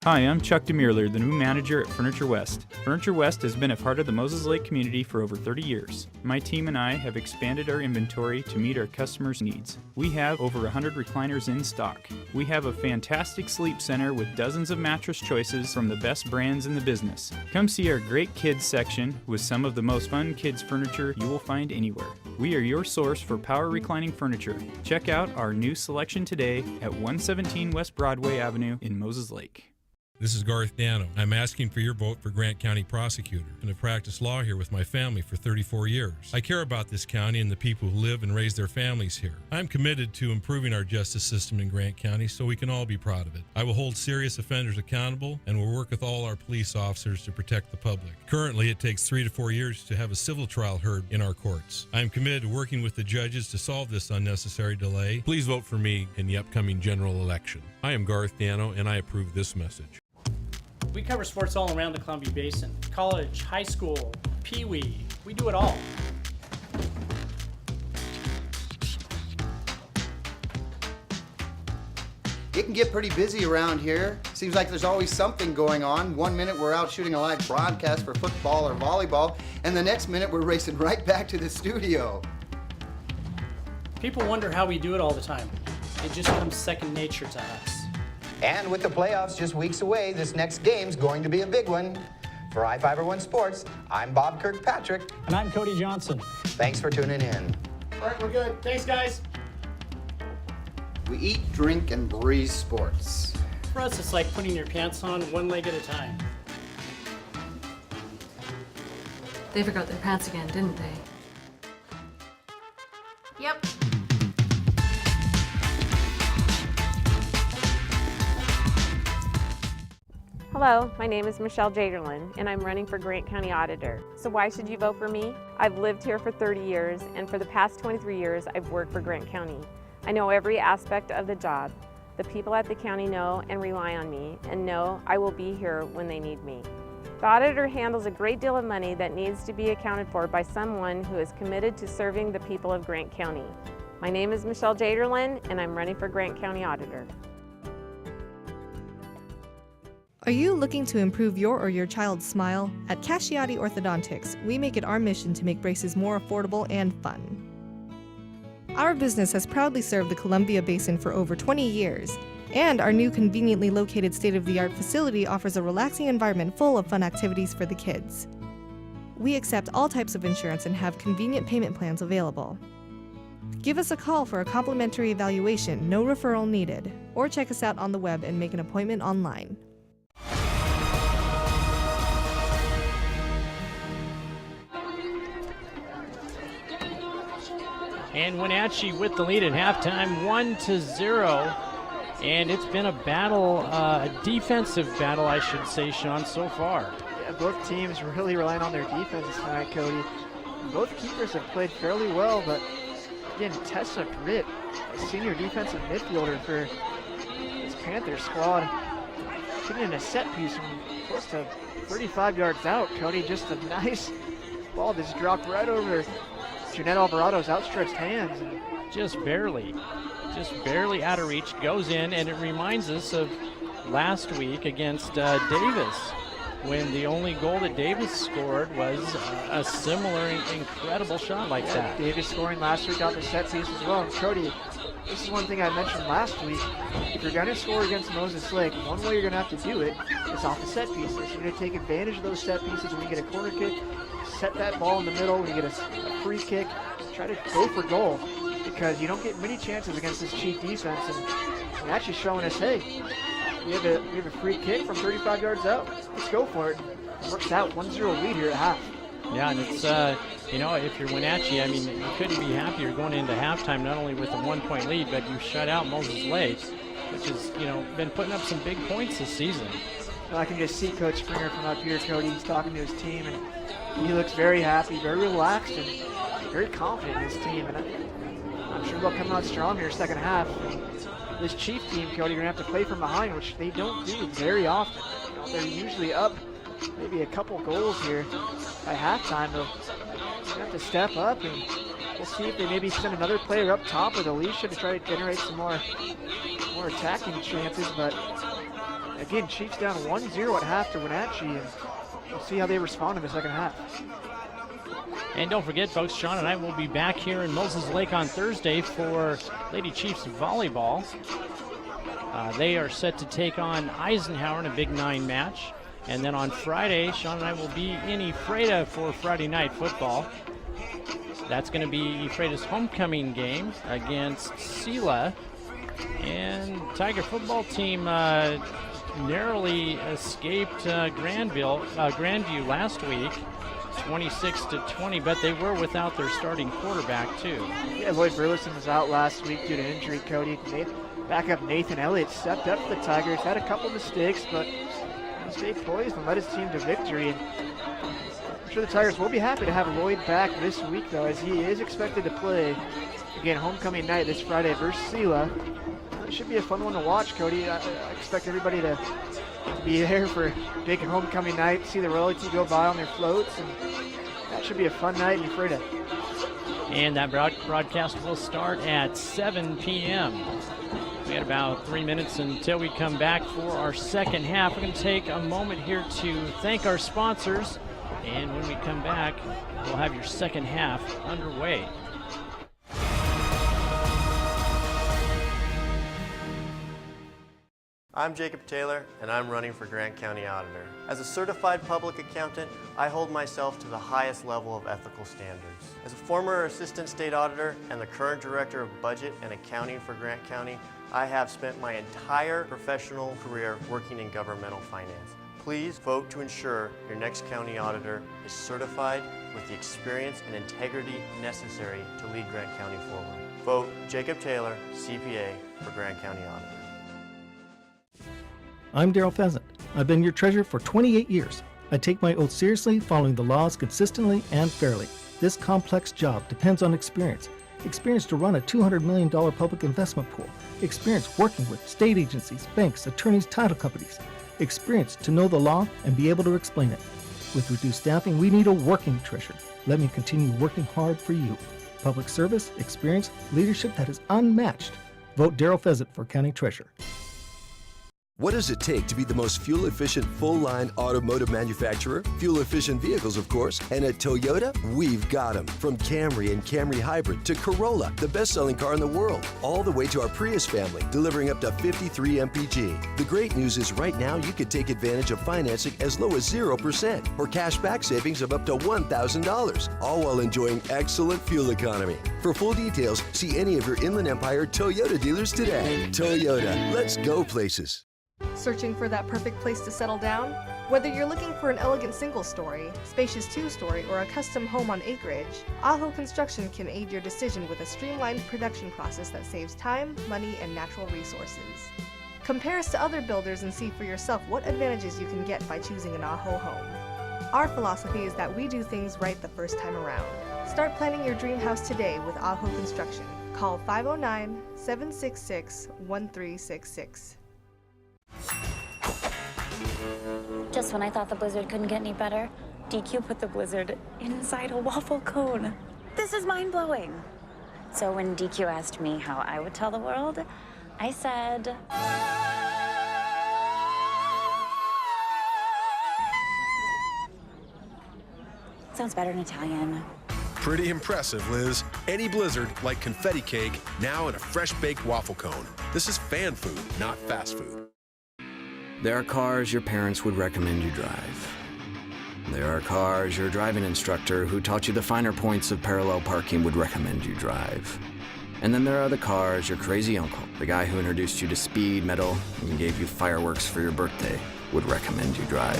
Hi, I'm Chuck DeMuerler, the new manager at Furniture West. Furniture West has been a part of the Moses Lake community for over 30 years. My team and I have expanded our inventory to meet our customers' needs. We have over 100 recliners in stock. We have a fantastic sleep center with dozens of mattress choices from the best brands in the business. Come see our great kids section with some of the most fun kids furniture you will find anywhere. We are your source for power reclining furniture. Check out our new selection today at 117 West Broadway Avenue in Moses Lake. This is Garth Dano. I'm asking for your vote for Grant County Prosecutor, and have practiced law here with my family for 34 years. I care about this county and the people who live and raise their families here. I'm committed to improving our justice system in Grant County so we can all be proud of it. I will hold serious offenders accountable and will work with all our police officers to protect the public. Currently, it takes 3 to 4 years to have a civil trial heard in our courts. I am committed to working with the judges to solve this unnecessary delay. Please vote for me in the upcoming general election. I am Garth Dano, and I approve this message. We cover sports all around the Columbia Basin. College, high school, pee-wee, we do it all. It can get pretty busy around here. Seems like there's always something going on. 1 minute we're out shooting a live broadcast for football or volleyball, and the next minute we're racing right back to the studio. People wonder how we do it all the time. It just comes second nature to us. And with the playoffs just weeks away, this next game's going to be a big one. For I-501 Sports, I'm Bob Kirkpatrick. And I'm Cody Johnson. Thanks for tuning in. All right, we're good. Thanks, guys. We eat, drink, and breathe sports. For us, it's like putting your pants on one leg at a time. They forgot their pants again, didn't they? Yep. Hello, my name is Michelle Jaderlin, and I'm running for Grant County Auditor. So why should you vote for me? I've lived here for 30 years, and for the past 23 years, I've worked for Grant County. I know every aspect of the job. The people at the county know and rely on me, and know I will be here when they need me. The auditor handles a great deal of money that needs to be accounted for by someone who is committed to serving the people of Grant County. My name is Michelle Jaderlin, and I'm running for Grant County Auditor. Are you looking to improve your or your child's smile? At Casciati Orthodontics, we make it our mission to make braces more affordable and fun. Our business has proudly served the Columbia Basin for over 20 years, and our new conveniently located state-of-the-art facility offers a relaxing environment full of fun activities for the kids. We accept all types of insurance and have convenient payment plans available. Give us a call for a complimentary evaluation, no referral needed, or check us out on the web and make an appointment online. And Wenatchee with the lead at halftime, 1-0. And it's been a battle, a defensive battle, I should say, Sean, so far. Yeah, both teams really relying on their defense tonight, Cody. Both keepers have played fairly well, but again, Tessa Britt, a senior defensive midfielder for this Panthers squad, shooting in a set piece from close to 35 yards out. Cody, just a nice ball just dropped right over Jeanette Alvarado's outstretched hands. Just barely out of reach, goes in, and it reminds us of last week against Davis, when the only goal that Davis scored was a similar incredible shot like that. Davis scoring last week off the set piece as well. And Cody, this is one thing I mentioned last week. If you're going to score against Moses Lake, one way you're going to have to do it is off the set pieces. You're going to take advantage of those set pieces when you get a corner kick, set that ball in the middle. When you get a free kick, try to go for goal, because you don't get many chances against this Chief defense. And actually showing us, hey, we have a free kick from 35 yards out. Let's go for it. It works out 1-0 lead here at half. Yeah, and it's, if you're Wenatchee, I mean, you couldn't be happier going into halftime, not only with a 1-point lead, but you shut out Moses Lake, which has, been putting up some big points this season. Well, I can just see Coach Springer from up here, Cody. He's talking to his team, and he looks very happy, very relaxed, and very confident in his team. And I'm sure they'll come out strong here second half. This Chief team, Cody, you're going to have to play from behind, which they don't do very often. They're usually up maybe a couple goals here by halftime. They'll have to step up, and we'll see if they maybe send another player up top with Alicia to try to generate some more attacking chances. But again, Chiefs down 1-0 at half to Wenatchee, and we'll see how they respond in the second half. And don't forget, folks, Sean and I will be back here in Moses Lake on Thursday for Lady Chiefs volleyball. They are set to take on Eisenhower in a Big 9 match. And then on Friday, Sean and I will be in Ephrata for Friday night football. That's going to be Ephrata's homecoming game against Sela. And Tiger football team narrowly escaped Grandview last week, 26-20, but they were without their starting quarterback too. Yeah, Lloyd Burleson was out last week due to injury, Cody. Backup Nathan Elliott stepped up for the Tigers, had a couple mistakes, but he stayed poised and led his team to victory. And I'm sure the Tigers will be happy to have Lloyd back this week, though, as he is expected to play again homecoming night this Friday versus Sela. It should be a fun one to watch, Cody. I expect everybody to be there for big homecoming night, see the royalty go by on their floats, and that should be a fun night in Ephrata. And that broadcast will start at 7 p.m. We got about 3 minutes until we come back for our second half. We're going to take a moment here to thank our sponsors, and when we come back, we'll have your second half underway. I'm Jacob Taylor, and I'm running for Grant County Auditor. As a certified public accountant, I hold myself to the highest level of ethical standards. As a former assistant state auditor and the current director of budget and accounting for Grant County, I have spent my entire professional career working in governmental finance. Please vote to ensure your next county auditor is certified with the experience and integrity necessary to lead Grant County forward. Vote Jacob Taylor, CPA, for Grant County Auditor. I'm Daryl Pheasant. I've been your treasurer for 28 years. I take my oath seriously, following the laws consistently and fairly. This complex job depends on experience. Experience to run a $200 million public investment pool. Experience working with state agencies, banks, attorneys, title companies. Experience to know the law and be able to explain it. With reduced staffing, we need a working treasurer. Let me continue working hard for you. Public service, experience, leadership that is unmatched. Vote Daryl Pheasant for County Treasurer. What does it take to be the most fuel-efficient full-line automotive manufacturer? Fuel-efficient vehicles, of course. And at Toyota, we've got them. From Camry and Camry Hybrid to Corolla, the best-selling car in the world, all the way to our Prius family, delivering up to 53 mpg. The great news is right now you can take advantage of financing as low as 0% or cash back savings of up to $1,000, all while enjoying excellent fuel economy. For full details, see any of your Inland Empire Toyota dealers today. Toyota, let's go places. Searching for that perfect place to settle down? Whether you're looking for an elegant single-story, spacious two-story, or a custom home on acreage, Aho Construction can aid your decision with a streamlined production process that saves time, money, and natural resources. Compare us to other builders and see for yourself what advantages you can get by choosing an Aho home. Our philosophy is that we do things right the first time around. Start planning your dream house today with Aho Construction. Call 509-766-1366. Just when I thought the blizzard couldn't get any better, DQ put the blizzard inside a waffle cone. This is mind-blowing. So when DQ asked me how I would tell the world, I said... Sounds better in Italian. Pretty impressive, Liz. Any blizzard, like confetti cake, now in a fresh-baked waffle cone. This is fan food, not fast food. There are cars your parents would recommend you drive. There are cars your driving instructor who taught you the finer points of parallel parking would recommend you drive. And then there are the cars your crazy uncle, the guy who introduced you to speed, metal, and gave you fireworks for your birthday, would recommend you drive.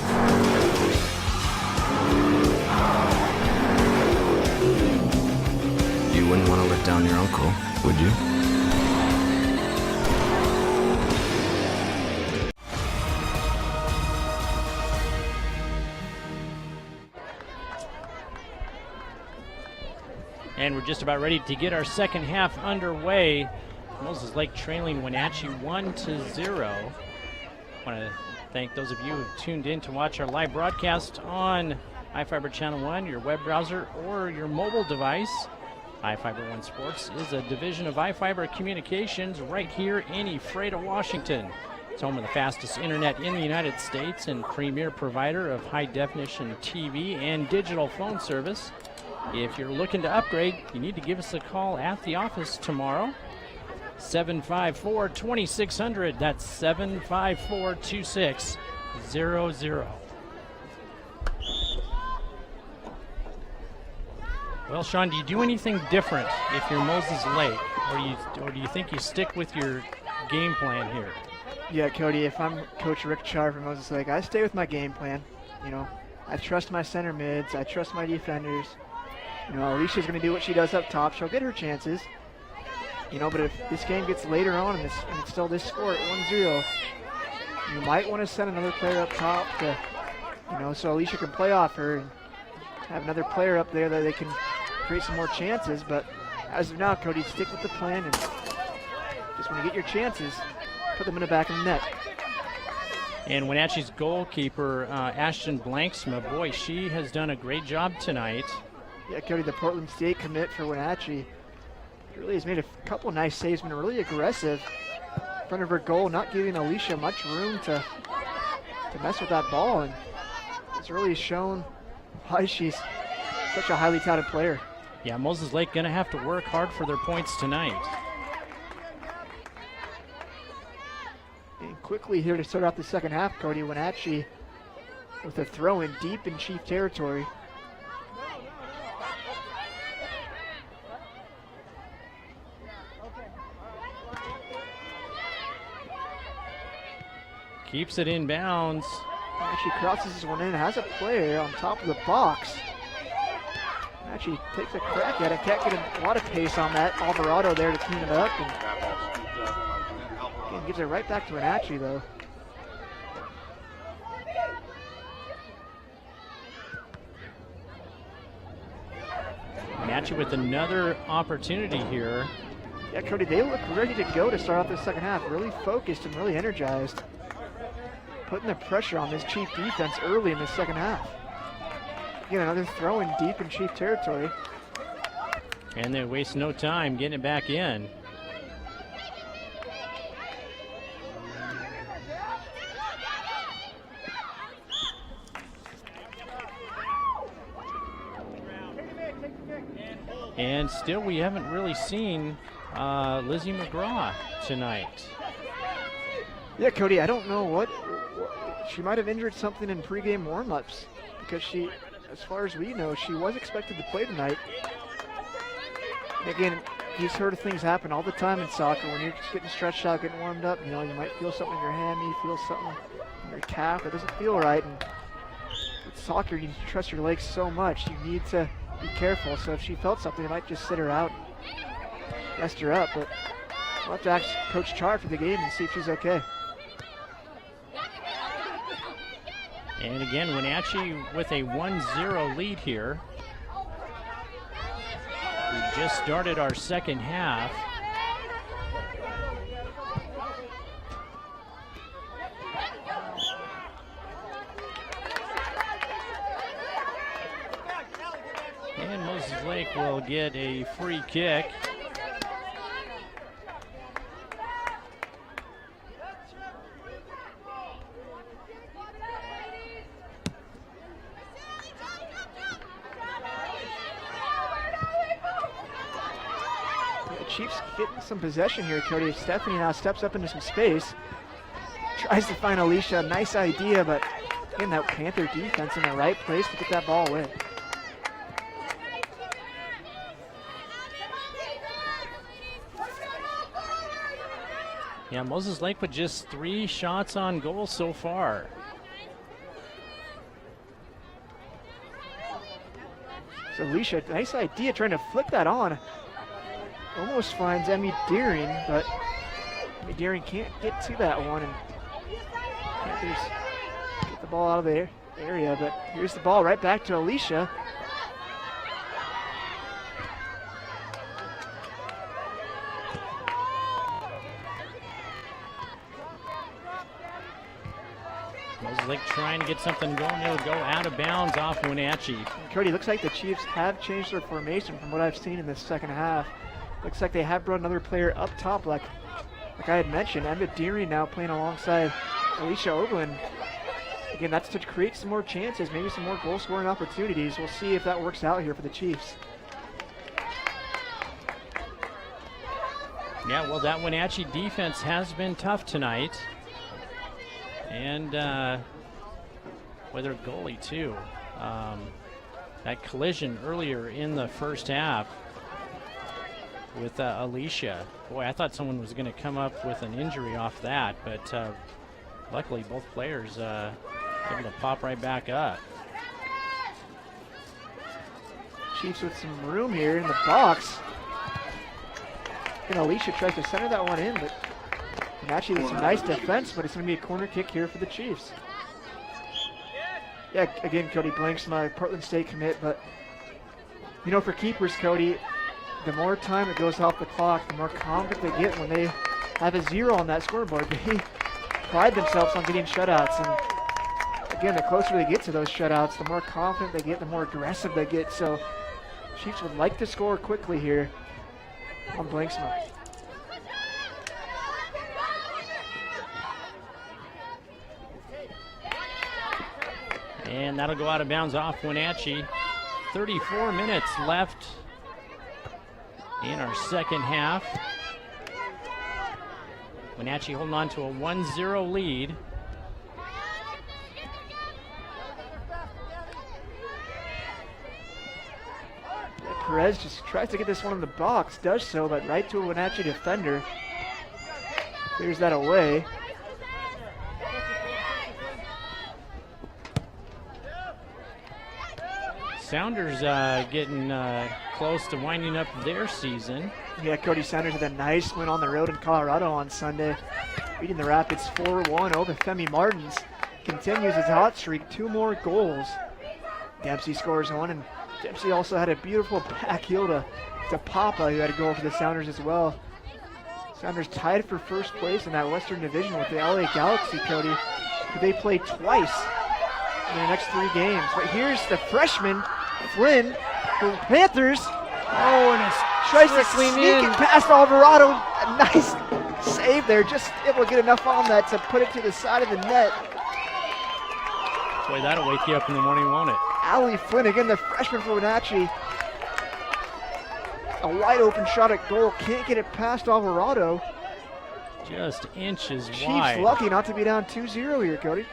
You wouldn't want to let down your uncle, would you? And we're just about ready to get our second half underway. Moses Lake trailing Wenatchee 1-0. I want to thank those of you who tuned in to watch our live broadcast on iFiber Channel 1, your web browser, or your mobile device. iFiber One Sports is a division of iFiber Communications right here in Ephrata, Washington. It's home of the fastest internet in the United States and premier provider of high-definition TV and digital phone service. If you're looking to upgrade, you need to give us a call at the office tomorrow. 754-2600. That's 754-2600. Well, Sean, do you do anything different if you're Moses Lake, or do you think you stick with your game plan here? Yeah, Cody, if I'm Coach Rick Char from Moses Lake, I stay with my game plan. You know, I trust my center mids. I trust my defenders. You know, Alicia's going to do what she does up top. She'll get her chances. You know, but if this game gets later on and it's still this score at 1-0, you might want to send another player up top to, you know, so Alicia can play off her and have another player up there that they can create some more chances. But as of now, Cody, stick with the plan and just when you get your chances, put them in the back of the net. And Wenatchee's goalkeeper, Ashton Blanksma, boy, she has done a great job tonight. Yeah, Cody, the Portland State commit for Wenatchee really has made a couple nice saves, been really aggressive in front of her goal, not giving Alicia much room to mess with that ball, and it's really shown why she's such a highly touted player. Yeah, Moses Lake going to have to work hard for their points tonight. And quickly here to start off the second half, Cody, Wenatchee with a throw in deep in Chief territory. Keeps it in bounds. Actually crosses this one in, has a player on top of the box. Actually takes a crack at it, can't get a lot of pace on that. Alvarado there to clean it up. And again, gives it right back to Wenatchee though. Wenatchee with another opportunity here. Yeah, Cody, they look ready to go to start off the second half. Really focused and really energized. Putting the pressure on this Chief defense early in the second half. Again, another throw in deep in Chief territory. And they waste no time getting it back in. And still, we haven't really seen Lizzie McGraw tonight. Yeah, Cody, I don't know what she might have injured something in pregame warm-ups, because she, as far as we know, she was expected to play tonight. And again, these sort of things happen all the time in soccer. When you're just getting stretched out, getting warmed up, you know, you might feel something in your hammy, feel something in your calf that doesn't feel right. And with soccer, you trust your legs so much. You need to be careful. So if she felt something, it might just sit her out, rest her up. But we'll have to ask Coach Char for the game and see if she's okay. And again, Wenatchee with a 1-0 lead here. We just started our second half. And Moses Lake will get a free kick. Chiefs getting some possession here, Cody. Stephanie now steps up into some space. Tries to find Alicia. Nice idea, but again, that Panther defense in the right place to get that ball away. Yeah, Moses Lake with just 3 shots on goal so far. So Alicia, nice idea, trying to flick that on. Almost finds Emmy Deering, but Emmy Deering can't get to that one, and Panthers get the ball out of the area, but here's the ball right back to Alicia. Moses Lake trying to get something going. It'll go out of bounds off Wenatchee. Cody, looks like the Chiefs have changed their formation from what I've seen in this second half. Looks like they have brought another player up top, like I had mentioned. Emma Deary now playing alongside Alicia Oberlin. Again, that's to create some more chances, maybe some more goal-scoring opportunities. We'll see if that works out here for the Chiefs. Yeah, well, that Wenatchee defense has been tough tonight. And with their goalie, too. That collision earlier in the first half with Alicia. Boy, I thought someone was going to come up with an injury off that, but luckily both players able to pop right back up. Chiefs with some room here in the box. And Alicia tries to center that one in, but actually with some nice defense, but it's going to be a corner kick here for the Chiefs. Yeah, again, Cody Blanks, my Portland State commit, but you know, for keepers, Cody, the more time it goes off the clock, the more confident they get when they have a 0 on that scoreboard. They pride themselves on getting shutouts, and again, the closer they get to those shutouts, the more confident they get, the more aggressive they get. So Chiefs would like to score quickly here on Blanksma. And that'll go out of bounds off Wenatchee. 34 minutes left in our second half. Wenatchee holding on to a 1-0 lead. Perez just tries to get this one in the box, does so, but right to a Wenatchee defender. Clears that away. Sounders getting close to winding up their season. Yeah, Cody Sounders with a nice win on the road in Colorado on Sunday, beating the Rapids 4-1. Obafemi Martins continues his hot streak, 2 more goals. Dempsey scores 1, and Dempsey also had a beautiful back heel to Papa, who had a goal for the Sounders as well. Sounders tied for first place in that Western Division with the LA Galaxy, Cody, who they play twice in their next 3 games. But here's the freshman, Flynn, for the Panthers. Oh, and he tries to sneak it past Alvarado. A nice save there, just able to get enough on that to put it to the side of the net. Boy, that'll wake you up in the morning, won't it? Allie Flynn, again, the freshman for Wenatchee. A wide open shot at goal. Can't get it past Alvarado. Just inches Chiefs wide. lucky not to be down 2-0 here, Cody.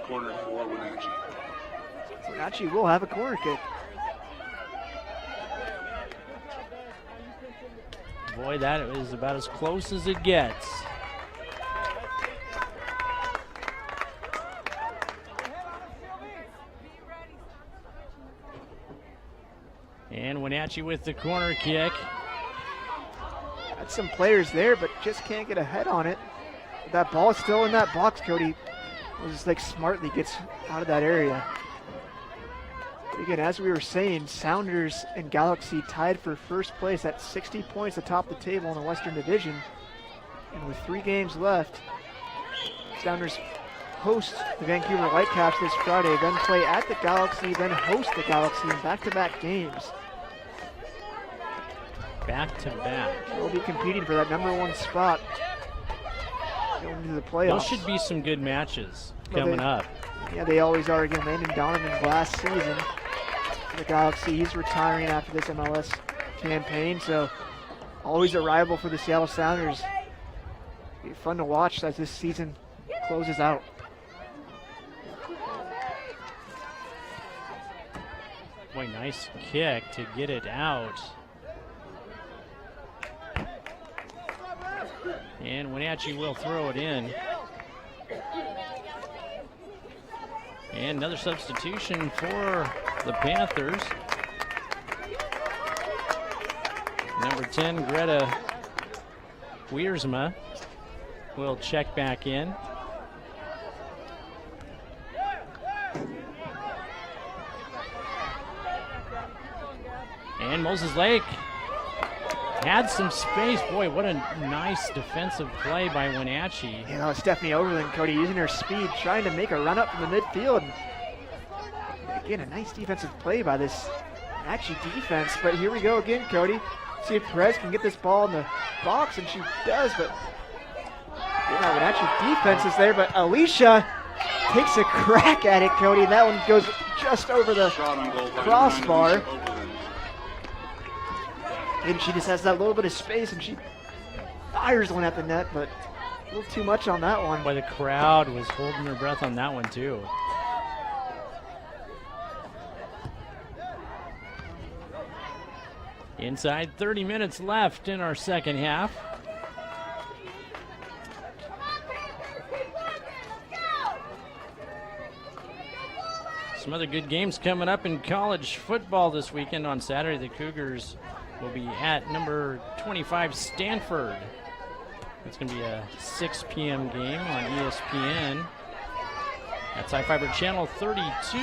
Corner for Wenatchee. Wenatchee will have a corner kick. Boy, that is about as close as it gets. And Wenatchee with the corner kick. Got some players there, but just can't get a head on it. That ball is still in that box, Cody. Just like smartly gets out of that area. But again, as we were saying, Sounders and Galaxy tied for first place at 60 points atop the table in the Western Division. And with 3 games left, Sounders host the Vancouver Whitecaps this Friday, then play at the Galaxy, then host the Galaxy in back-to-back games. Back to back. They'll be competing for that number 1 spot going into the playoffs. Those should be some good matches coming up. Yeah, they always are. Again, Landon Donovan's last season for the Galaxy. He's retiring after this MLS campaign, so always a rival for the Seattle Sounders. Be fun to watch as this season closes out. Boy, nice kick to get it out. And Wenatchee will throw it in. And another substitution for the Panthers. Number 10, Greta Wiersma will check back in. And Moses Lake had some space. Boy, what a nice defensive play by Wenatchee. You know, Stephanie Overland, Cody, using her speed, trying to make a run up from the midfield. Again, a nice defensive play by this Wenatchee defense. But here we go again, Cody. See if Perez can get this ball in the box, and she does, but Wenatchee defense is there, but Alicia takes a crack at it, Cody. That one goes just over the crossbar. And she just has that little bit of space, and she fires one at the net, but a little too much on that one. Boy, the crowd was holding their breath on that one, too. Inside 30 minutes left in our second half. Some other good games coming up in college football this weekend. On Saturday, the Cougars will be at number 25 Stanford. It's going to be a 6 p.m. game on ESPN. That's iFiber Channel 32.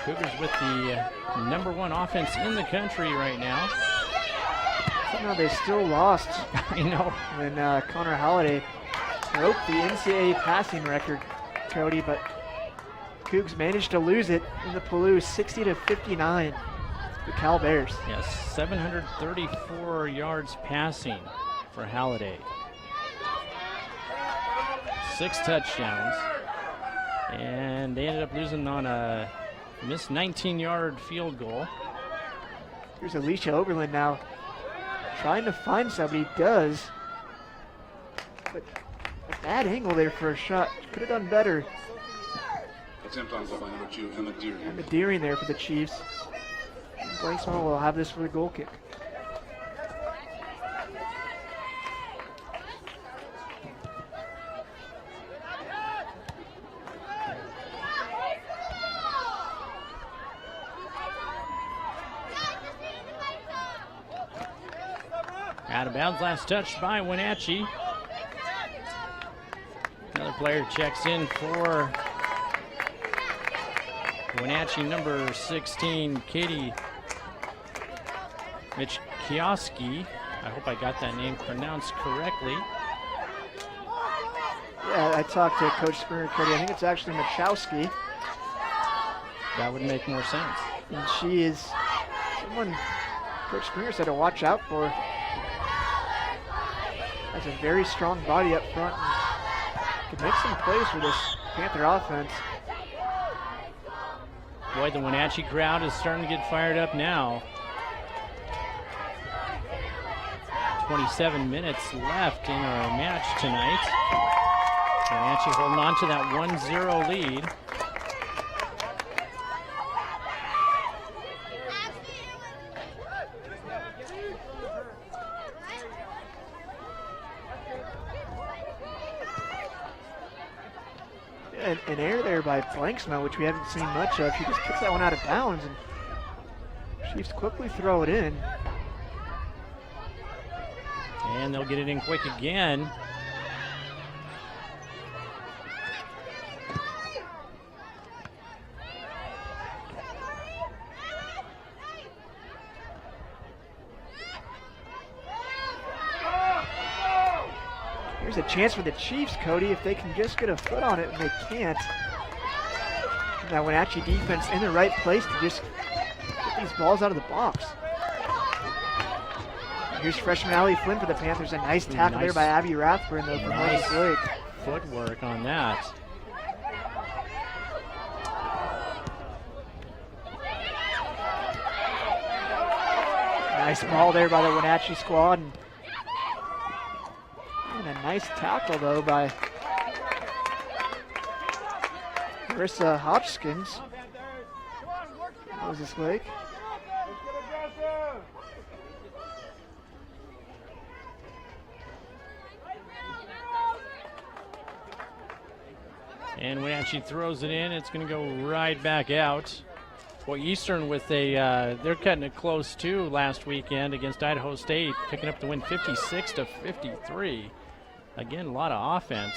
Cougars with the number 1 offense in the country right now. Somehow they still lost. I know. When Connor Halliday broke the NCAA passing record, Cody, but Cougs managed to lose it in the Palouse 60-59. The Cal Bears. Yes, 734 yards passing for Halliday. 6 touchdowns. And they ended up losing on a missed 19-yard field goal. Here's Alicia Oberlin now trying to find somebody. Does. But a bad angle there for a shot. Could have done better. Attempt on goal by number 2, Emma Deering. Emma Deering there for the Chiefs. Blanksmore will have this for the goal kick. Out of bounds, last touch by Wenatchee. Another player checks in for Wenatchee, number 16, Katie Michkowski. I hope I got that name pronounced correctly. Yeah, I talked to Coach Springer, Cody. I think it's actually Michkowski. That would make more sense. And she is someone Coach Springer said to watch out for. Has a very strong body up front. Can make some plays for this Panther offense. Boy, the Wenatchee crowd is starting to get fired up now. 27 minutes left in our match tonight. Wenatchee holding on to that 1-0 lead. An error there by Blanksma, which we haven't seen much of. She just kicks that one out of bounds, and Chiefs quickly throw it in. And they'll get it in quick again. Here's a chance for the Chiefs, Cody, if they can just get a foot on it, and they can't. That Wenatchee defense in the right place to just get these balls out of the box. Here's freshman Allie Flynn for the Panthers. A nice tackle there by Abby Rathburn, though, for Moses Lake. Footwork on that. Nice ball there by the Wenatchee squad. And a nice tackle, though, by Marissa Hopkins. Moses Lake. And Wenatchee throws it in. It's going to go right back out. Well, Eastern with they're cutting it close too last weekend against Idaho State, picking up the win 56-53. Again, a lot of offense.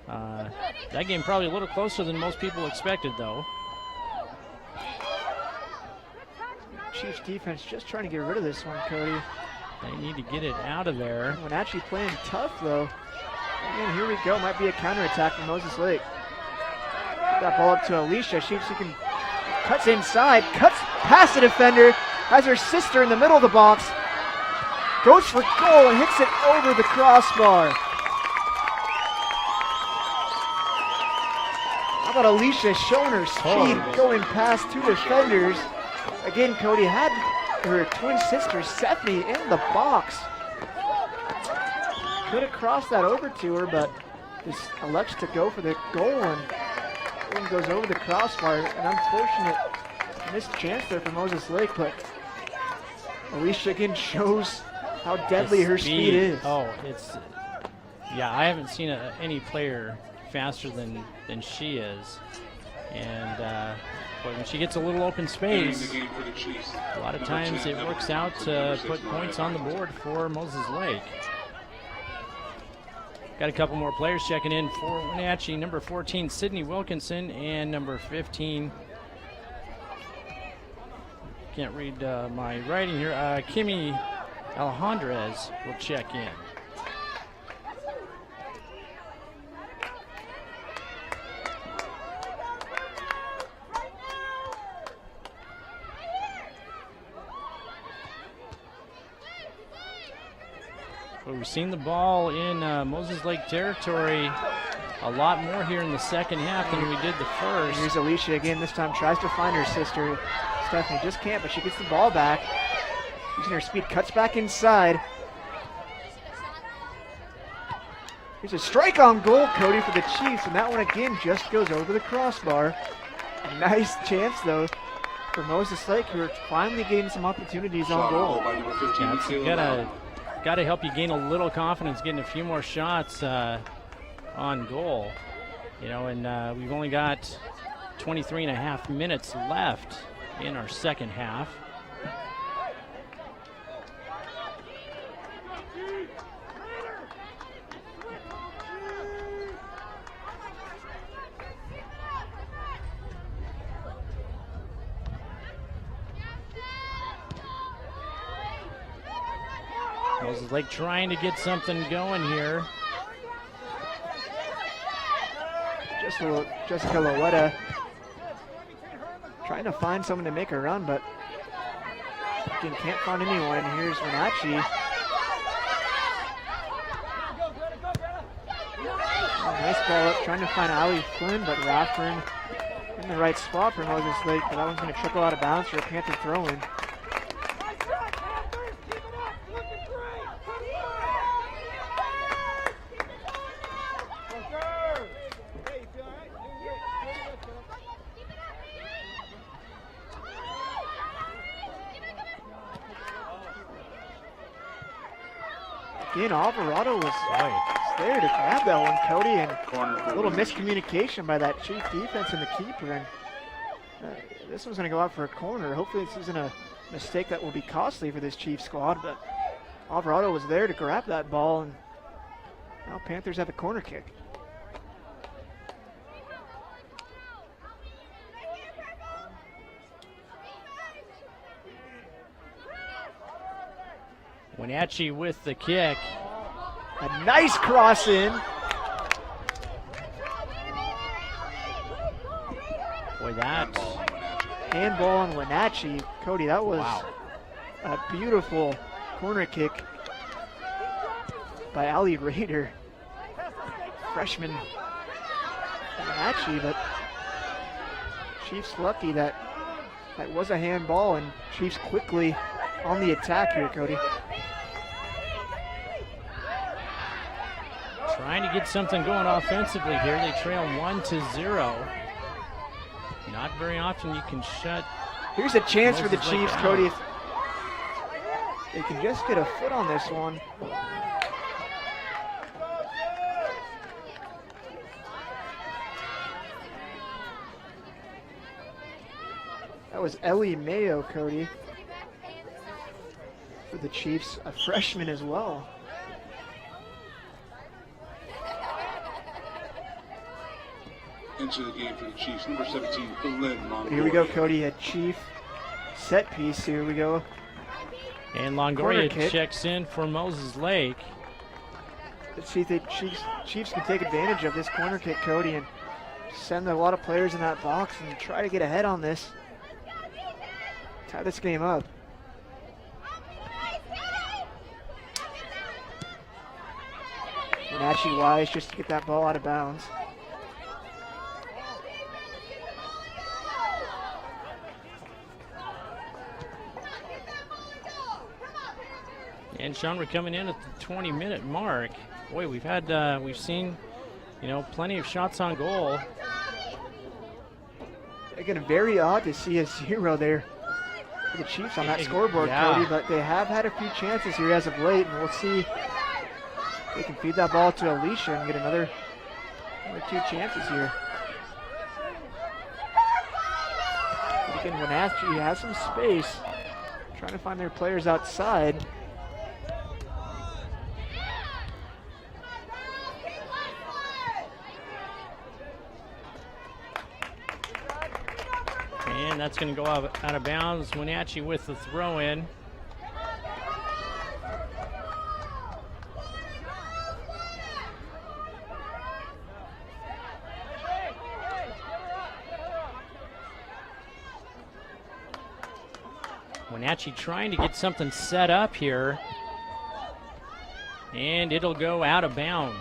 That game probably a little closer than most people expected, though. Chiefs defense just trying to get rid of this one, Cody. They need to get it out of there. Wenatchee playing tough, though. And here we go. Might be a counterattack from Moses Lake. Get that ball up to Alicia. She can cuts inside, cuts past the defender, has her sister in the middle of the box, goes for goal and hits it over the crossbar. How about Alicia showing her speed, going past two defenders. Again, Cody had her twin sister Stephanie in the box. Could have crossed that over to her, but just elects to go for the goal and goes over the crossbar. An unfortunate missed chance there for Moses Lake, but Alicia again shows how deadly her speed is. Oh, it's, yeah, I haven't seen any player faster than she is. And boy, when she gets a little open space, a lot of times it works out to put points on the board for Moses Lake. Got a couple more players checking in for Wenatchee. Number 14, Sydney Wilkinson, and number 15, can't read my writing here, Kimmy Alejandrez will check in. But we've seen the ball in Moses Lake territory a lot more here in the second half than we did the first. Here's Alicia again. This time tries to find her sister. Stephanie just can't, but she gets the ball back. Using her speed, cuts back inside. Here's a strike on goal, Cody, for the Chiefs, and that one again just goes over the crossbar. A nice chance, though, for Moses Lake, who are finally getting some opportunities on goal. Yeah, got to help you gain a little confidence, getting a few more shots on goal. You know, and we've only got 23 and a half minutes left in our second half. Moses Lake trying to get something going here. Jessica Loetta trying to find someone to make a run, but again, can't find anyone. Here's Wenatchee. Nice ball up, trying to find Allie Flynn, but Rathburn in the right spot for Moses Lake, but that one's going to trickle out of bounds for a Panther throw-in. Again, Alvarado was there to grab that one, Cody, and a little miscommunication by that Chief defense and the keeper. And this one's going to go out for a corner. Hopefully this isn't a mistake that will be costly for this Chief squad, but Alvarado was there to grab that ball, and now Panthers have a corner kick. Wenatchee with the kick. A nice cross in. Boy, that handball on Wenatchee. Cody, that was a beautiful corner kick by Ali Rader, freshman from Wenatchee, but Chiefs lucky that was a handball, and Chiefs quickly on the attack here, Cody. Trying to get something going offensively here. They trail 1-0. Not very often you can shut. Here's a chance for the Moses Lake Chiefs, out. Cody. If they can just get a foot on this one. That was Ellie Mayo, Cody, for the Chiefs, a freshman as well. Into the game for the Chiefs, number 17, Lynn Longoria. Here we go, Cody, a Chief set piece. Here we go. And Longoria checks in for Moses Lake. Let's see if the Chiefs can take advantage of this corner kick, Cody, and send a lot of players in that box and try to get ahead on this. Tie this game up. Wenatchee wise just to get that ball out of bounds. And Sean, we're coming in at the 20-minute mark. Boy, we've seen, plenty of shots on goal. Again, very odd to see a 0 there for the Chiefs on that scoreboard, Cody, but they have had a few chances here as of late, and we'll see if they can feed that ball to Alicia and get another 2 chances here. But again, Wenatchee has some space, trying to find their players outside. And that's going to go out of bounds. Wenatchee with the throw in. Wenatchee trying to get something set up here. And it'll go out of bounds.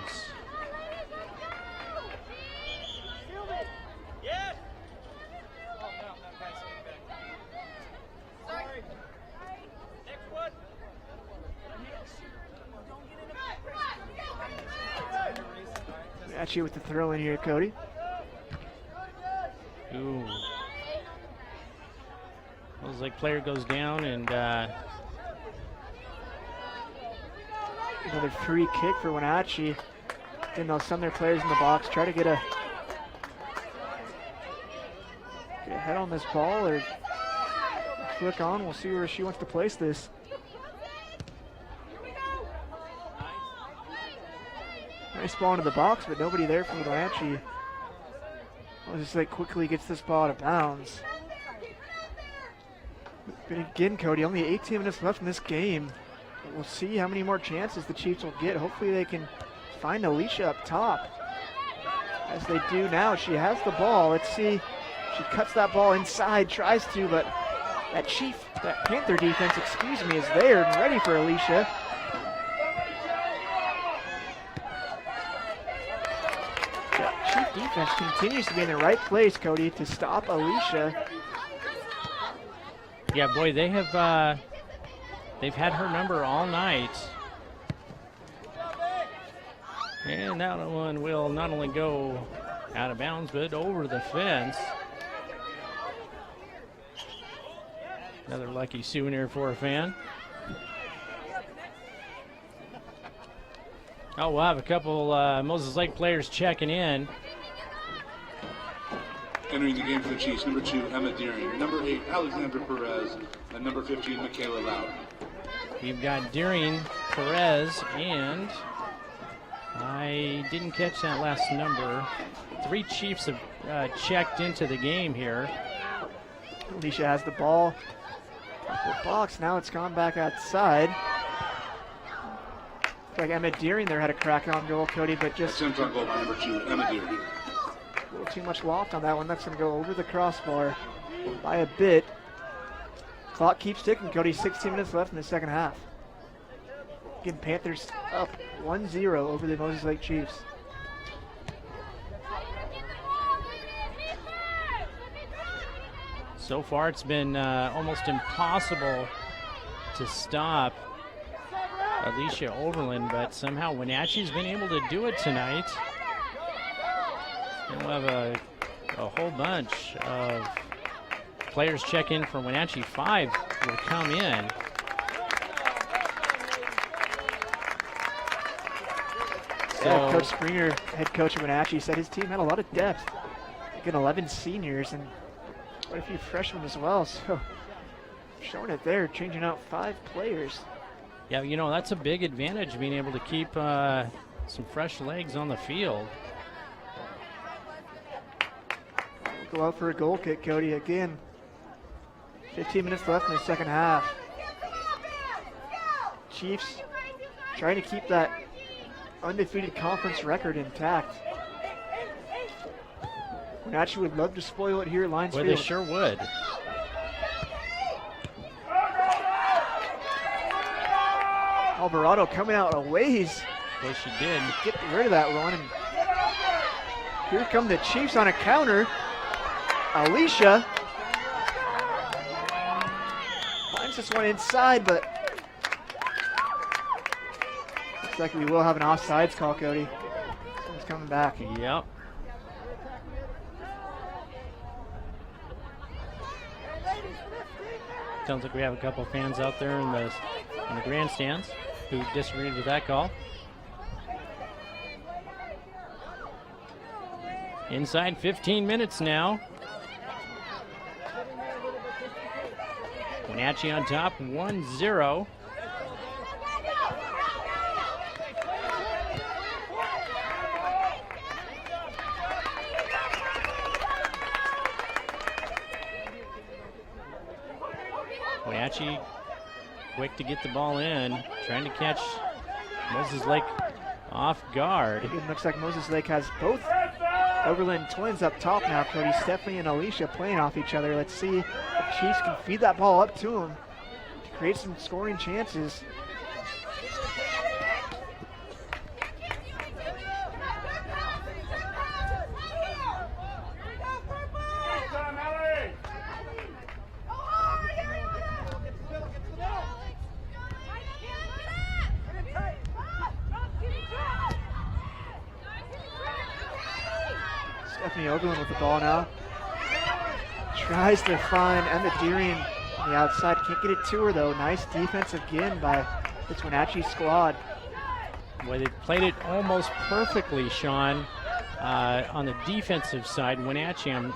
Wenatchee with the throw in here, Cody. Ooh. Looks like player goes down, and another free kick for Wenatchee. Then they'll send their players in the box, try to get ahead on this ball or flick on. We'll see where she wants to place this. Nice ball into the box, but nobody there for Wenatchee. Moses Lake quickly gets this ball out of bounds. But again, Cody, only 18 minutes left in this game. We'll see how many more chances the Chiefs will get. Hopefully they can find Alicia up top. As they do now, she has the ball. Let's see. She cuts that ball inside, tries to, but that Panther defense, is there and ready for Alicia. The Chief defense continues to be in the right place, Cody, to stop Alicia. Yeah, boy, they have they've had her number all night. And that one will not only go out of bounds, but over the fence. Another lucky souvenir for a fan. Oh, we'll have a couple Moses Lake players checking in. Entering the game for the Chiefs, number 2, Emma Deering. Number 8, Alexandra Perez. And number 15, Michaela Loud. We've got Deering, Perez, and I didn't catch that last number. 3 Chiefs have checked into the game here. Alicia has the ball. The box, now it's gone back outside. Like Emma Deering there had a crack on goal, Cody, but just That's in front goal by number 2, Emma Deering. a little too much loft on that one. That's going to go over the crossbar by a bit. Clock keeps ticking, Cody. 16 minutes left in the second half. Again, Panthers up 1-0 over the Moses Lake Chiefs. So far, it's been almost impossible to stop Alicia Overland, but somehow Wenatchee's been able to do it tonight. And we'll have a whole bunch of players check in for Wenatchee. 5 will come in. Yeah, Coach Springer, head coach of Wenatchee, said his team had a lot of depth. Again, 11 seniors and quite a few freshmen as well. So showing it there, changing out 5 players. Yeah, you know, that's a big advantage, being able to keep some fresh legs on the field. Go out for a goal kick, Cody. Again, 15 minutes left in the second half. Chiefs trying to keep that undefeated conference record intact. Wenatchee would love to spoil it here at Lions Well, Field. they sure would. Alvarado coming out a ways. Boy, she did. Get rid of that run. And here come the Chiefs on a counter. Alicia finds this one inside, but looks like we will have an offsides call, Cody. Someone's coming back. Yep. Sounds like we have a couple fans out there in the grandstands who disagreed with that call. Inside 15 minutes now. Wenatchee on top, 1-0. Wenatchee quick to get the ball in, trying to catch Moses Lake off guard. It looks like Moses Lake has both Overland twins up top now, Cody. Stephanie and Alicia playing off each other. Let's see if Chiefs can feed that ball up to them to create some scoring chances. Stephanie Overland with the ball now. Tries to find Emma Deering on the outside. Can't get it to her though. Nice defense again by this Wenatchee squad. Well, they played it almost perfectly, Sean, on the defensive side. Wenatchee, and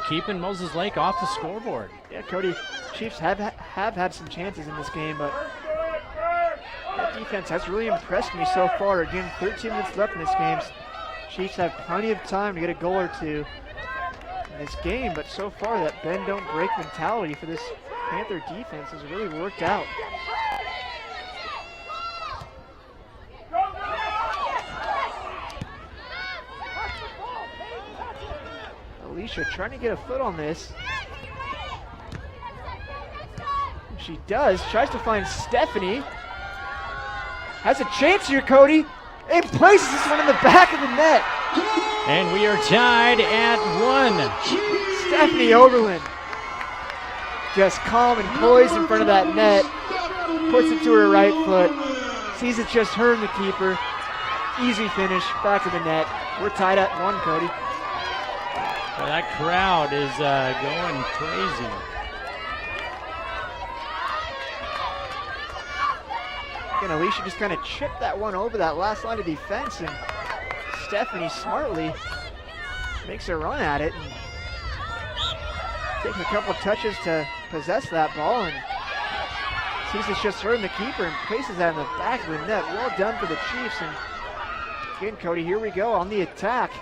keeping Moses Lake off the scoreboard. Yeah, Cody, Chiefs have had some chances in this game, but that defense has really impressed me so far. Again, 13 minutes left in this game. Chiefs have plenty of time to get a goal or two in this game, but so far that bend don't break mentality for this Panther defense has really worked out. Alicia trying to get a foot on this. She does, tries to find Stephanie. Has a chance here, Cody. It places this one in the back of the net. And we are tied at 1. Stephanie Oberlin, just calm and poised in front of that net, puts it to her right foot, sees it's just her and the keeper. Easy finish, back of the net. We're tied at 1, Cody. Well, that crowd is going crazy. And Alicia just kind of chipped that one over that last line of defense, and Stephanie smartly makes a run at it and takes a couple touches to possess that ball, and sees it's just her and the keeper and places that in the back of the net. Well done for the Chiefs. And again, Cody, here we go on the attack.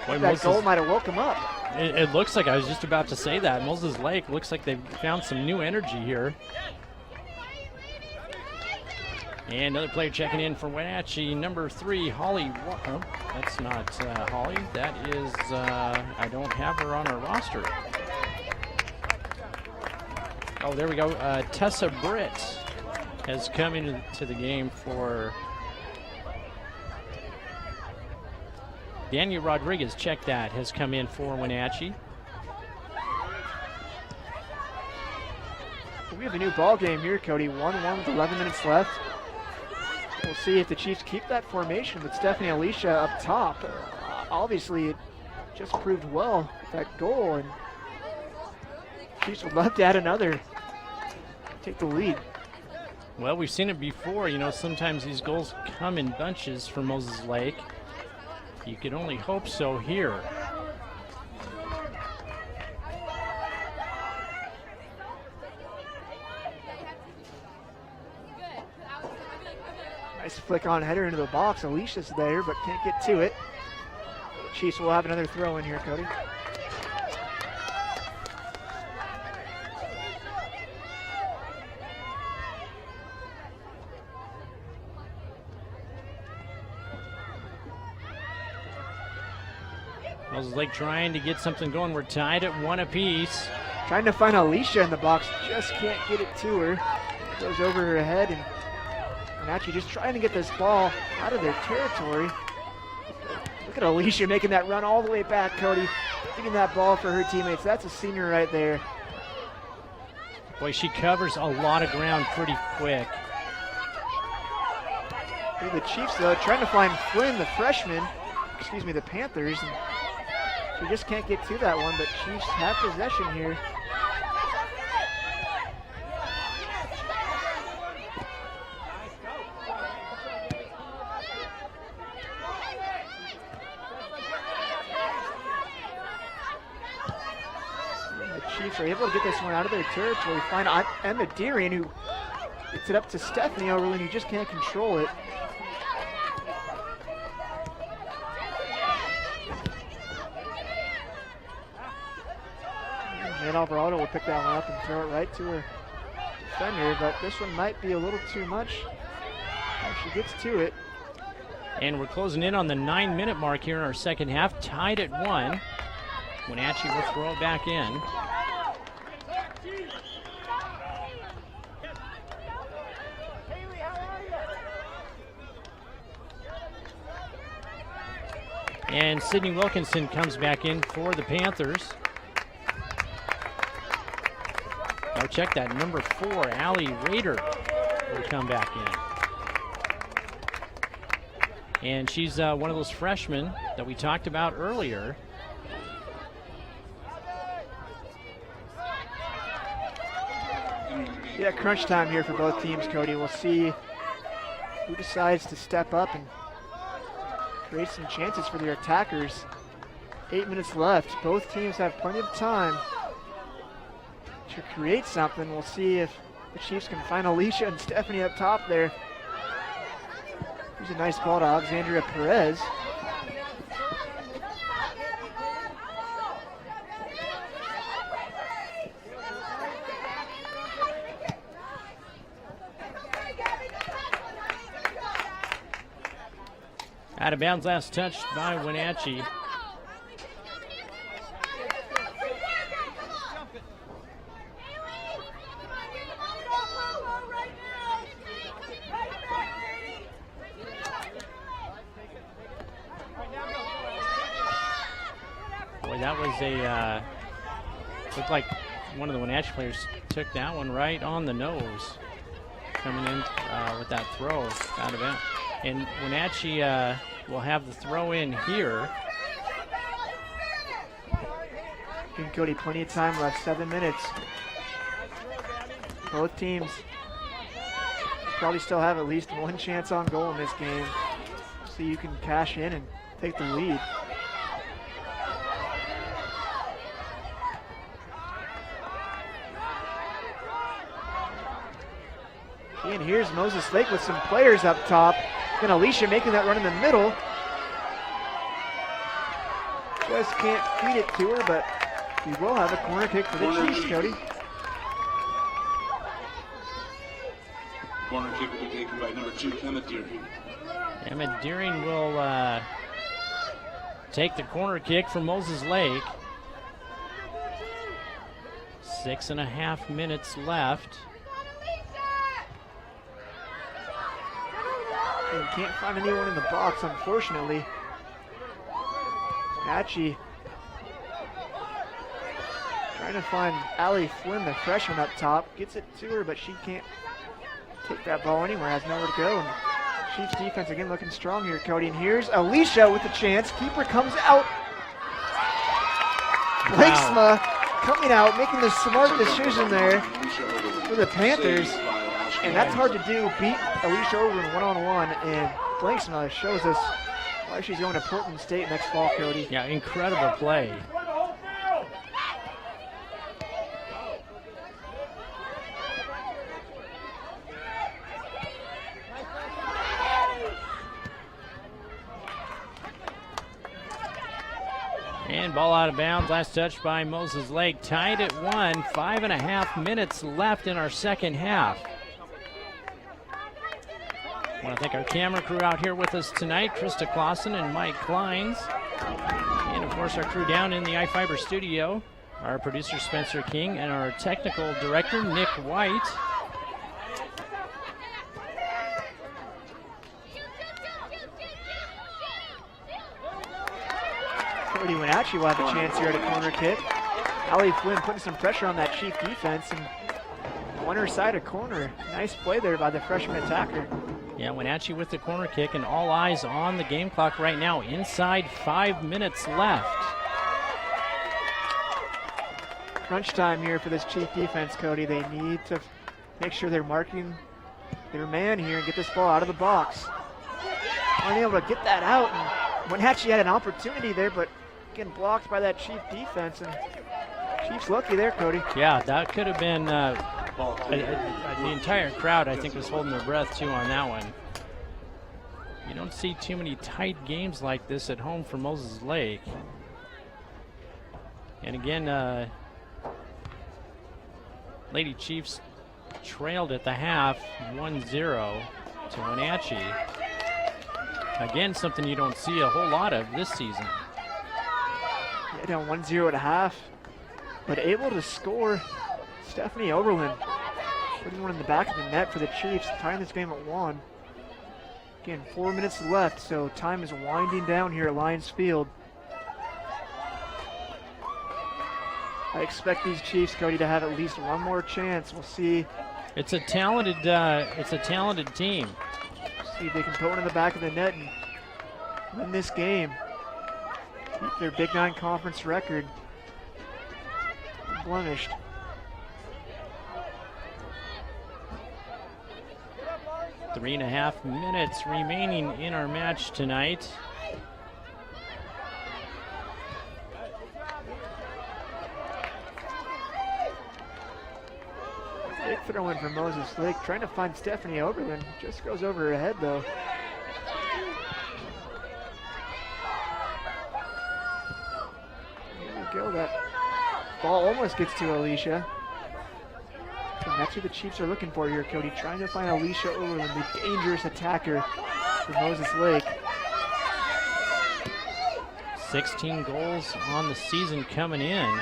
Boy, that goal might have woke him up. It looks like, I was just about to say that, Moses Lake looks like they've found some new energy here. And another player checking in for Wenatchee, number 3, Holly. Oh, that's not Holly. That is, I don't have her on our roster. Oh, there we go. Tessa Britt has come into the game for Daniel Rodriguez. Check that, has come in for Wenatchee. We have a new ball game here, Cody. 1-1 with 11 minutes left. We'll see if the Chiefs keep that formation with Stephanie Alicia up top. Obviously, it just proved well with that goal, and Chiefs would love to add another, take the lead. Well, we've seen it before. You know, sometimes these goals come in bunches for Moses Lake. You can only hope so here. Nice flick on header into the box. Alicia's there, but can't get to it. Chiefs will have another throw in here, Cody. Moses Lake trying to get something going. We're tied at 1 apiece. Trying to find Alicia in the box, just can't get it to her. It goes over her head, and actually just trying to get this ball out of their territory. Look at Alicia making that run all the way back, Cody. Getting that ball for her teammates. That's a senior right there. Boy, she covers a lot of ground pretty quick. The Chiefs, though, trying to find Flynn, the freshman, the Panthers. And she just can't get to that one, but Chiefs have possession here. Chiefs are able to get this one out of their territory. Find Emma Deering, who gets it up to Stephanie Oberlin, who just can't control it. Jan Alvarado will pick that one up and throw it right to her defender, but this one might be a little too much. She gets to it. And we're closing in on the 9-minute mark here in our second half, tied at 1. Wenatchee will throw it back in. And Sydney Wilkinson comes back in for the Panthers. Now check that, number 4, Allie Rader will come back in. And she's one of those freshmen that we talked about earlier. Yeah, crunch time here for both teams, Cody. We'll see who decides to step up and create some chances for their attackers. 8 minutes left. Both teams have plenty of time to create something. We'll see if the Chiefs can find Alicia and Stephanie up top there. Here's a nice ball to Alexandria Perez. Out of bounds, last touch by Wenatchee. that was a, looked like one of the Wenatchee players took that one right on the nose, coming in with that throw out of it. And Wenatchee will have the throw in here. Giving Cody plenty of time left, 7 minutes. Both teams probably still have at least one chance on goal in this game. So you can cash in and take the lead. And here's Moses Lake with some players up top. Then Alicia making that run in the middle. Just can't feed it to her, but we will have a corner kick for the Chiefs, Cody. Corner kick will be taken by number 2, Emma Deering. Emma Deering will take the corner kick from Moses Lake. 6.5 minutes left. And can't find anyone in the box, unfortunately. Wenatchee trying to find Allie Flynn, the freshman up top. Gets it to her, but she can't take that ball anywhere, has nowhere to go. And Chiefs defense again looking strong here, Cody. And here's Alicia with the chance. Keeper comes out. Blakesma coming out, making the smart decision there for the Panthers. And that's hard to do, beat Alicia Oberlin one-on-one. And Blakesma shows us why she's going to Portland State next fall, Cody. Yeah, incredible play. And ball out of bounds. Last touch by Moses Lake. Tied at 1. 5.5 minutes left in our second half. I want to thank our camera crew out here with us tonight, Krista Clausen and Mike Kleins. And of course our crew down in the iFiber studio, our producer Spencer King and our technical director Nick White. Cody Wenatchee will have a chance here at a corner kick. Allie Flynn putting some pressure on that Chief defense and on her side of corner. Nice play there by the freshman attacker. Yeah, Wenatchee with the corner kick, and all eyes on the game clock right now. Inside 5 minutes left. Crunch time here for this Chief defense, Cody. They need to make sure they're marking their man here and get this ball out of the box. Unable to get that out, and Wenatchee had an opportunity there, but getting blocked by that Chief defense, and Chiefs lucky there, Cody. Yeah, that could have been the entire crowd, I think, was holding their breath too on that one. You don't see too many tight games like this at home for Moses Lake. And again, Lady Chiefs trailed at the half 1-0 to Wenatchee. Again, something you don't see a whole lot of this season. Yeah, down 1-0 at a half, but able to score. Stephanie Oberlin putting one in the back of the net for the Chiefs, tying this game at 1. Again, 4 minutes left, so time is winding down here at Lions Field. I expect these Chiefs, Cody, to have at least one more chance. We'll see. It's a talented team. See if they can put one in the back of the net and win this game. Keep their Big 9 conference record unblemished. 3.5 minutes remaining in our match tonight. Big throw in for Moses Lake, trying to find Stephanie Oberlin. Just goes over her head though. Here we go, that ball almost gets to Alicia. And that's who the Chiefs are looking for here, Cody. Trying to find Alicia Oberlin, the dangerous attacker for Moses Lake. 16 goals on the season coming in.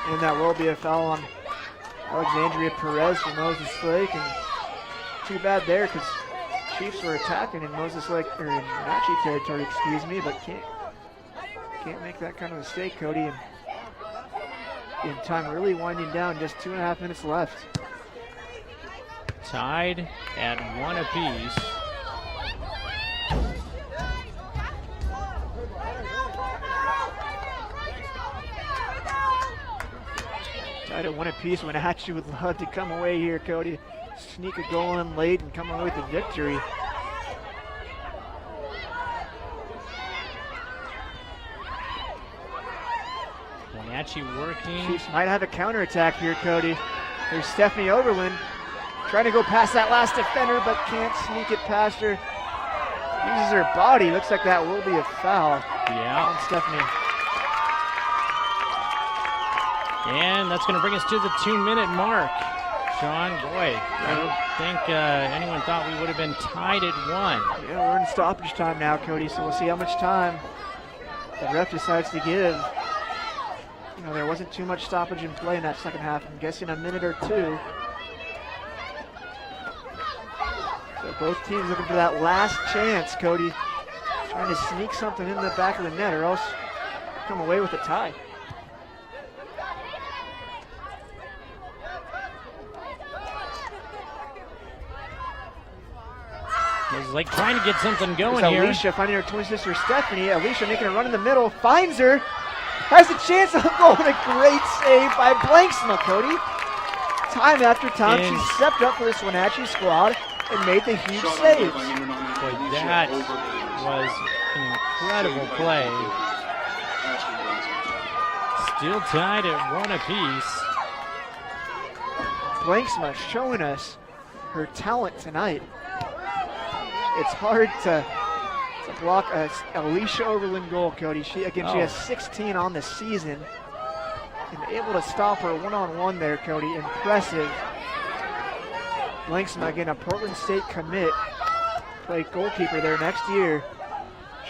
And that will be a foul on Alexandria Perez for Moses Lake. And too bad there because Chiefs were attacking in Moses Lake, or in Wenatchee territory, excuse me, but can't make that kind of mistake, Cody. And in time really winding down, just 2.5 minutes left. Tied at 1 apiece. Tied at 1 apiece. Wenatchee would love to come away here, Cody. Sneak a goal in late and come away with the victory. Wenatchee working. Chiefs might have a counterattack here, Cody. There's Stephanie Oberlin trying to go past that last defender, but can't sneak it past her. Uses her body. Looks like that will be a foul. Yeah. On Stephanie. And that's going to bring us to the 2-minute mark. Sean, boy, I don't think anyone thought we would have been tied at 1. Yeah, we're in stoppage time now, Cody, so we'll see how much time the ref decides to give. You know, there wasn't too much stoppage in play in that second half. I'm guessing a minute or 2. So both teams looking for that last chance, Cody. Trying to sneak something in the back of the net or else come away with a tie. It's like trying to get something going There's here. Alicia finding her twin sister Stephanie. Alicia making a run in the middle, finds her, has a chance of goal, and a great save by Blanksma, Cody. Time after time, And she stepped up for this Wenatchee squad and made the huge saves. Boy, that was an incredible play. Still tied at 1 apiece. Blanksma showing us her talent tonight. It's hard to block a Alicia Oberlin goal, Cody. She has 16 on the season. And able to stop her one-on-one there, Cody. Impressive. Blanksma, again, a Portland State commit. Play goalkeeper there next year.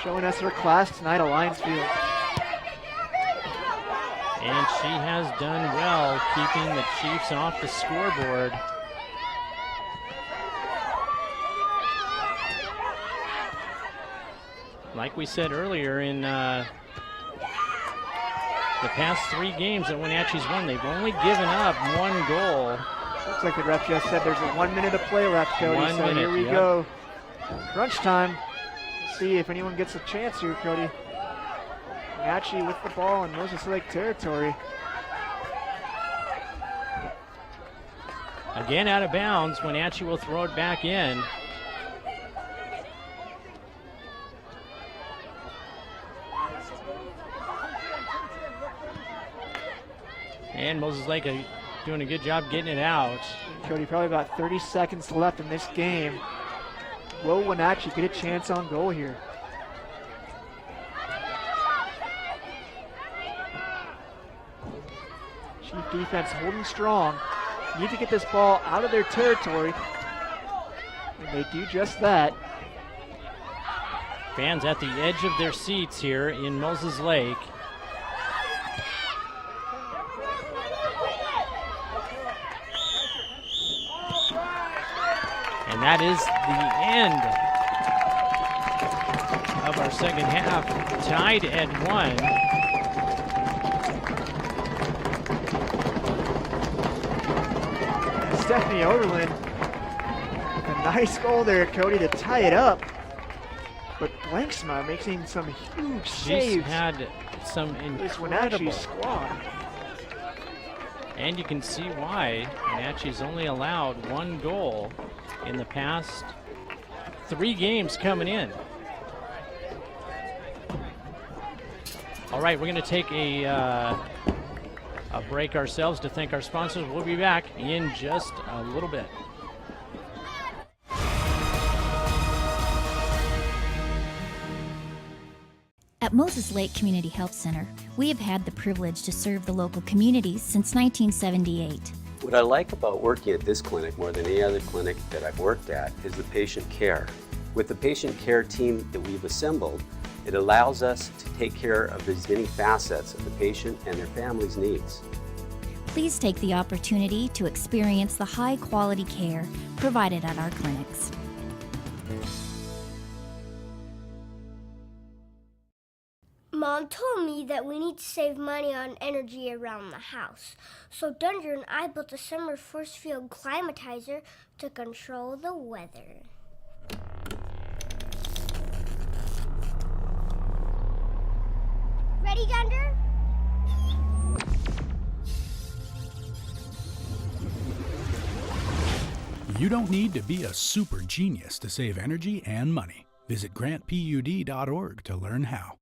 Showing us her class tonight at Lions Field. And she has done well keeping the Chiefs off the scoreboard. Like we said earlier, in the past 3 games that Wenatchee's won, they've only given up 1 goal. Looks like the ref just said there's a 1 minute of play left, Cody. 1 so minute, here we yep. go. Crunch time. See if anyone gets a chance here, Cody. Wenatchee with the ball in Moses Lake territory. Again out of bounds. Wenatchee will throw it back in. And Moses Lake doing a good job getting it out. Cody, probably about 30 seconds left in this game. Will Wenatchee get a chance on goal here? Chief defense holding strong. Need to get this ball out of their territory. And they do just that. Fans at the edge of their seats here in Moses Lake. And that is the end of our second half, tied at 1. Stephanie Oberlin with a nice goal there, Cody, to tie it up. But Blanksma making some huge saves. She's had some incredible squad. And you can see why Wenatchee's only allowed 1 goal in the past 3 games coming in. All right, we're going to take a break ourselves to thank our sponsors. We'll be back in just a little bit. At Moses Lake Community Health Center, we have had the privilege to serve the local communities since 1978. What I like about working at this clinic more than any other clinic that I've worked at is the patient care. With the patient care team that we've assembled, it allows us to take care of as many facets of the patient and their family's needs. Please take the opportunity to experience the high-quality care provided at our clinics. Mom told me that we need to save money on energy around the house. So Dunder and I built a summer force field climatizer to control the weather. Ready, Dunder? You don't need to be a super genius to save energy and money. Visit grantpud.org to learn how.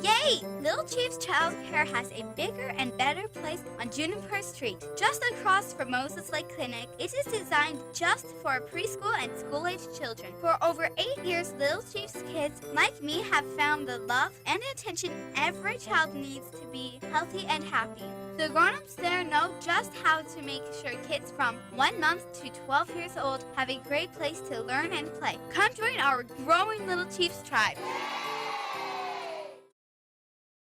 Yay! Little Chief's Child Care has a bigger and better place on Juniper Street, just across from Moses Lake Clinic. It is designed just for preschool and school-aged children. For over 8 years, Little Chief's kids, like me, have found the love and attention every child needs to be healthy and happy. The grown-ups there know just how to make sure kids from 1 month to 12 years old have a great place to learn and play. Come join our growing Little Chiefs tribe.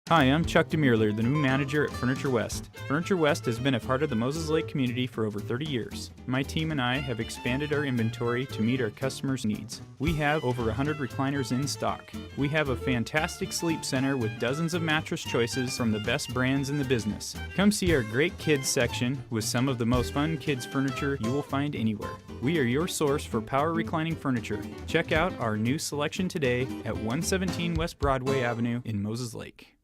Hi, I'm Chuck DeMuerler, the new manager at Furniture West. Furniture West has been a part of the Moses Lake community for over 30 years. My team and I have expanded our inventory to meet our customers' needs. We have over 100 recliners in stock. We have a fantastic sleep center with dozens of mattress choices from the best brands in the business. Come see our great kids section with some of the most fun kids furniture you will find anywhere. We are your source for power reclining furniture. Check out our new selection today at 117 West Broadway Avenue in Moses Lake.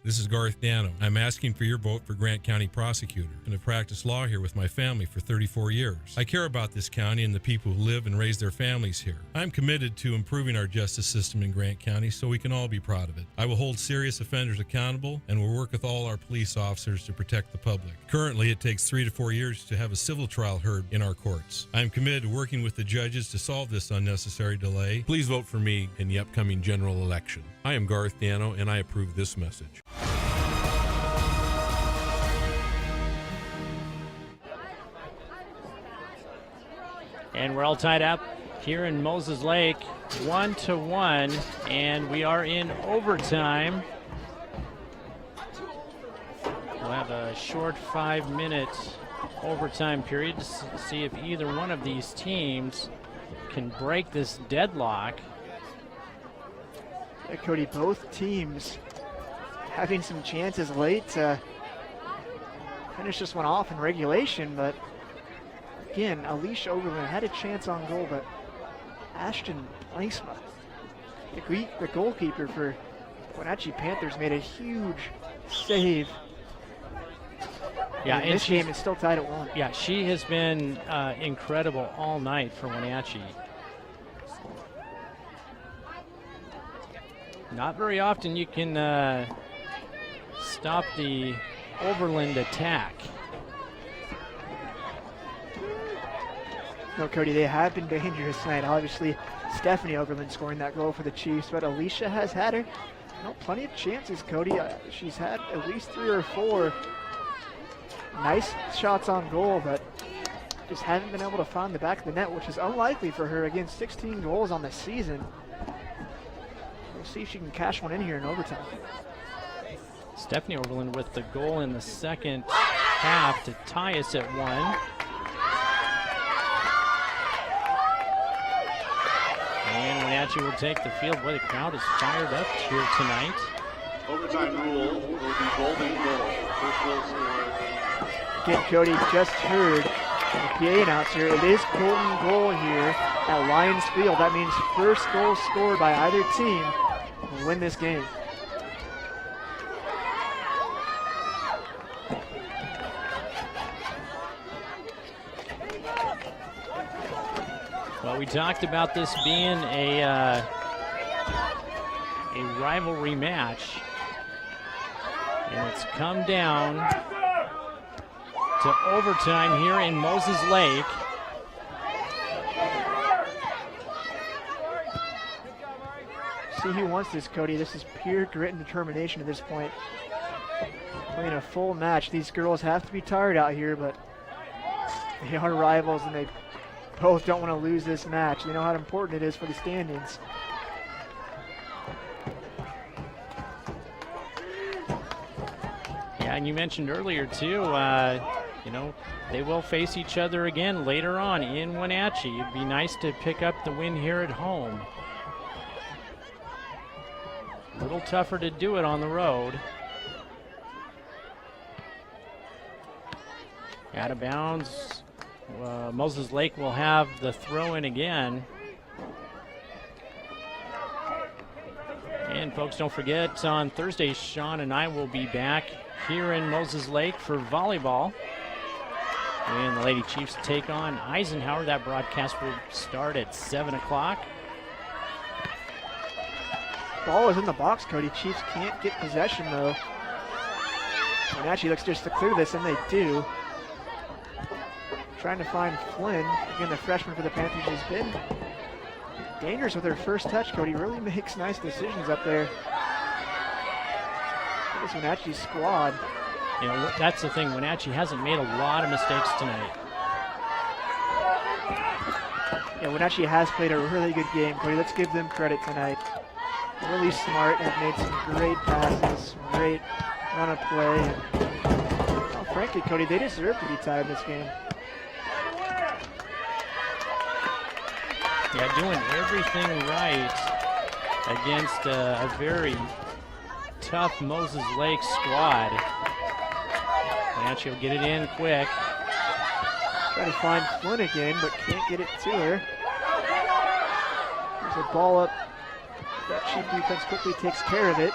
This is Garth Dano. I'm asking for your vote for Grant County Prosecutor and have practiced law here with my family for 34 years. I care about this county and the people who live and raise their families here. I'm committed to improving our justice system in Grant County so we can all be proud of it. I will hold serious offenders accountable and will work with all our police officers to protect the public. Currently, it takes 3 to 4 years to have a civil trial heard in our courts. I am committed to working with the judges to solve this unnecessary delay. Please vote for me in the upcoming general election. I am Garth Dano and I approve this message. And we're all tied up here in Moses Lake, 1-1, and we are in overtime. We'll have a short 5-minute overtime period to see if either one of these teams can break this deadlock. Yeah, Cody, both teams having some chances late to finish this one off in regulation, but again, Alicia Oberlin had a chance on goal, but Ashton Plesma, the goalkeeper for Wenatchee Panthers, made a huge save. Yeah, and this game is still tied at 1. Yeah, she has been incredible all night for Wenatchee. Not very often you can stop the Oberlin attack. No, Cody, they have been dangerous tonight. Obviously, Stephanie Oberlin scoring that goal for the Chiefs, but Alicia has had her, plenty of chances, Cody. She's had at least 3 or 4 nice shots on goal, but just haven't been able to find the back of the net, which is unlikely for her. Again, 16 goals on the season. We'll see if she can cash one in here in overtime. Stephanie Oberlin with the goal in the second half to tie us at 1. And Wenatchee will take the field. Boy, the crowd is fired up here tonight. Overtime rule will be Golden goal. First goal scorer. Again, Cody just heard the PA announcer. It is golden goal here at Lions Field. That means first goal scored by either team will win this game. Well, we talked about this being a rivalry match, and it's come down to overtime here in Moses Lake. See who wants this, Cody. This is pure grit and determination at this point. Playing a full match. These girls have to be tired out here, but they are rivals and they both don't want to lose this match. They know how important it is for the standings. Yeah, Yeah, and you mentioned earlier, too, you know, they will face each other again later on in Wenatchee. It'd be nice to pick up the win here at home. A little tougher to do it on the road. Out of bounds. Moses Lake will have the throw in again. And folks, don't forget, on Thursday, Sean and I will be back here in Moses Lake for volleyball. And the Lady Chiefs take on Eisenhower. That broadcast will start at 7 o'clock. Ball is in the box, Cody. Chiefs can't get possession, though. Wenatchee looks just to clear this, and they do. Trying to find Flynn. Again, the freshman for the Panthers has been dangerous with her first touch, Cody. Really makes nice decisions up there. This Wenatchee squad. You know, that's the thing. Wenatchee hasn't made a lot of mistakes tonight. Yeah, Wenatchee has played a really good game, Cody. Let's give them credit tonight. Really smart, have made some great passes, some great run of play. Well, frankly, Cody, they deserve to be tied in this game. Yeah, doing everything right against a very tough Moses Lake squad. Wenatchee will get it in quick. Try to find Flynn again, but can't get it to her. There's a ball up. That Chief defense quickly takes care of it.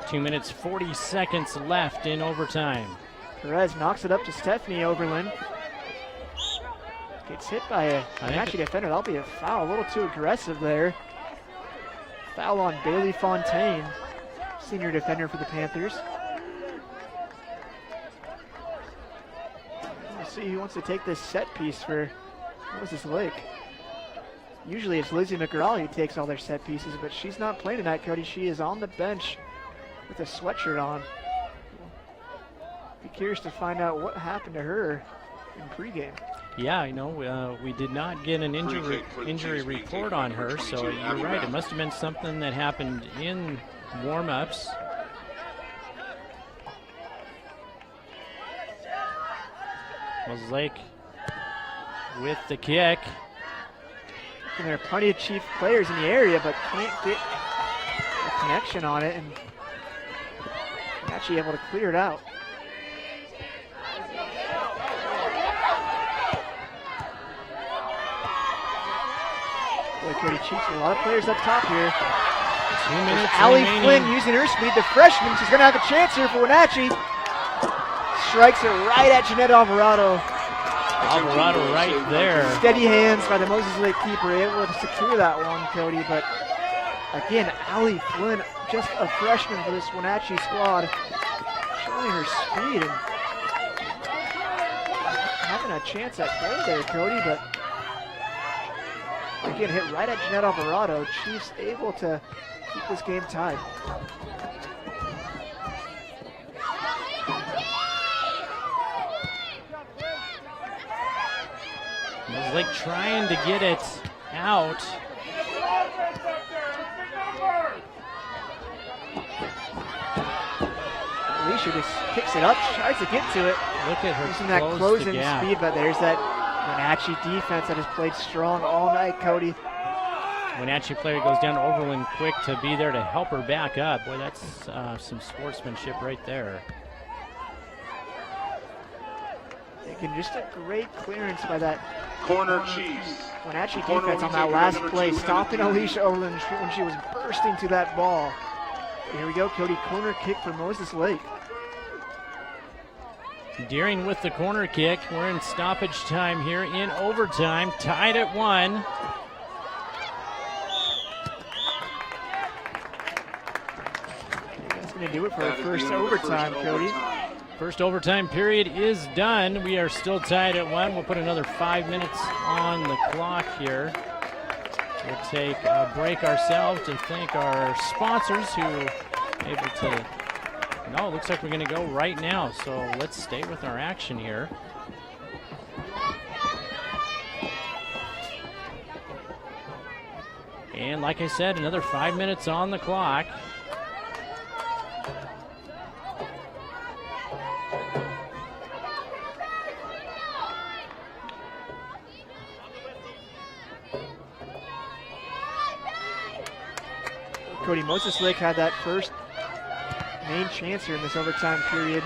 2 minutes, 40 seconds left in overtime. Perez knocks it up to Stephanie Oberlin. Gets hit by a Wenatchee defender. That'll be a foul. A little too aggressive there. Foul on Bailey Fontaine, senior defender for the Panthers. We'll see who wants to take this set piece for Moses Lake. Usually it's Lizzie McGraw who takes all their set pieces, but she's not playing tonight, Cody. She is on the bench with a sweatshirt on. Be curious to find out what happened to her in pregame. Yeah, I know. We did not get an injury report on her, so you're right. It must have been something that happened in warm-ups. Moses Lake with the kick. And there are plenty of Chief players in the area, but can't get a connection on it, and actually able to clear it out. Boy, Cody, Chiefs, a lot of players up top here. 2 minutes Allie remaining. Flynn using her speed, the freshman. She's going to have a chance here for Wenatchee. Strikes it right at Jeanette Alvarado. Alvarado right there. Steady hands by the Moses Lake keeper, able to secure that one, Cody. But again, Allie Flynn, just a freshman for this Wenatchee squad, showing her speed and having a chance at goal there, Cody. But again, hit right at Jeanette Alvarado. Chiefs able to keep this game tied. Moses Lake trying to get it out. Alicia just kicks it up, tries to get to it. Look at her using that closing speed, but there's that Wenatchee defense that has played strong all night, Cody. Wenatchee player goes down to Overland quick to be there to help her back up. Boy, that's some sportsmanship right there. Again, just a great clearance by that Corner Chiefs. Wenatchee defense on that last play, stopping Alicia Overland when she was bursting to that ball. Here we go, Cody, corner kick for Moses Lake. Deering with the corner kick. We're in stoppage time here in overtime, tied at 1. That's going to do it for our first overtime, Cody. First overtime period is done. We are still tied at 1. We'll put another 5 minutes on the clock here. We'll take a break ourselves to thank our sponsors who are able to. No, looks like we're going to go right now. So let's stay with our action here. And like I said, another 5 minutes on the clock. Cody, Moses Lake had that first main chance here in this overtime period.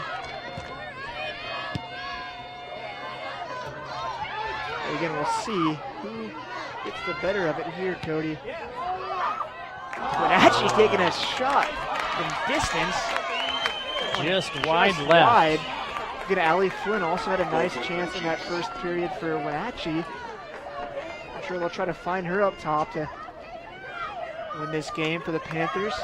Again, we'll see who gets the better of it here, Cody. Wenatchee taking a shot from distance. Just wide left. Wide. Again, Allie Flynn also had a nice chance in that first period for Wenatchee. I'm sure they'll try to find her up top to win this game for the Panthers.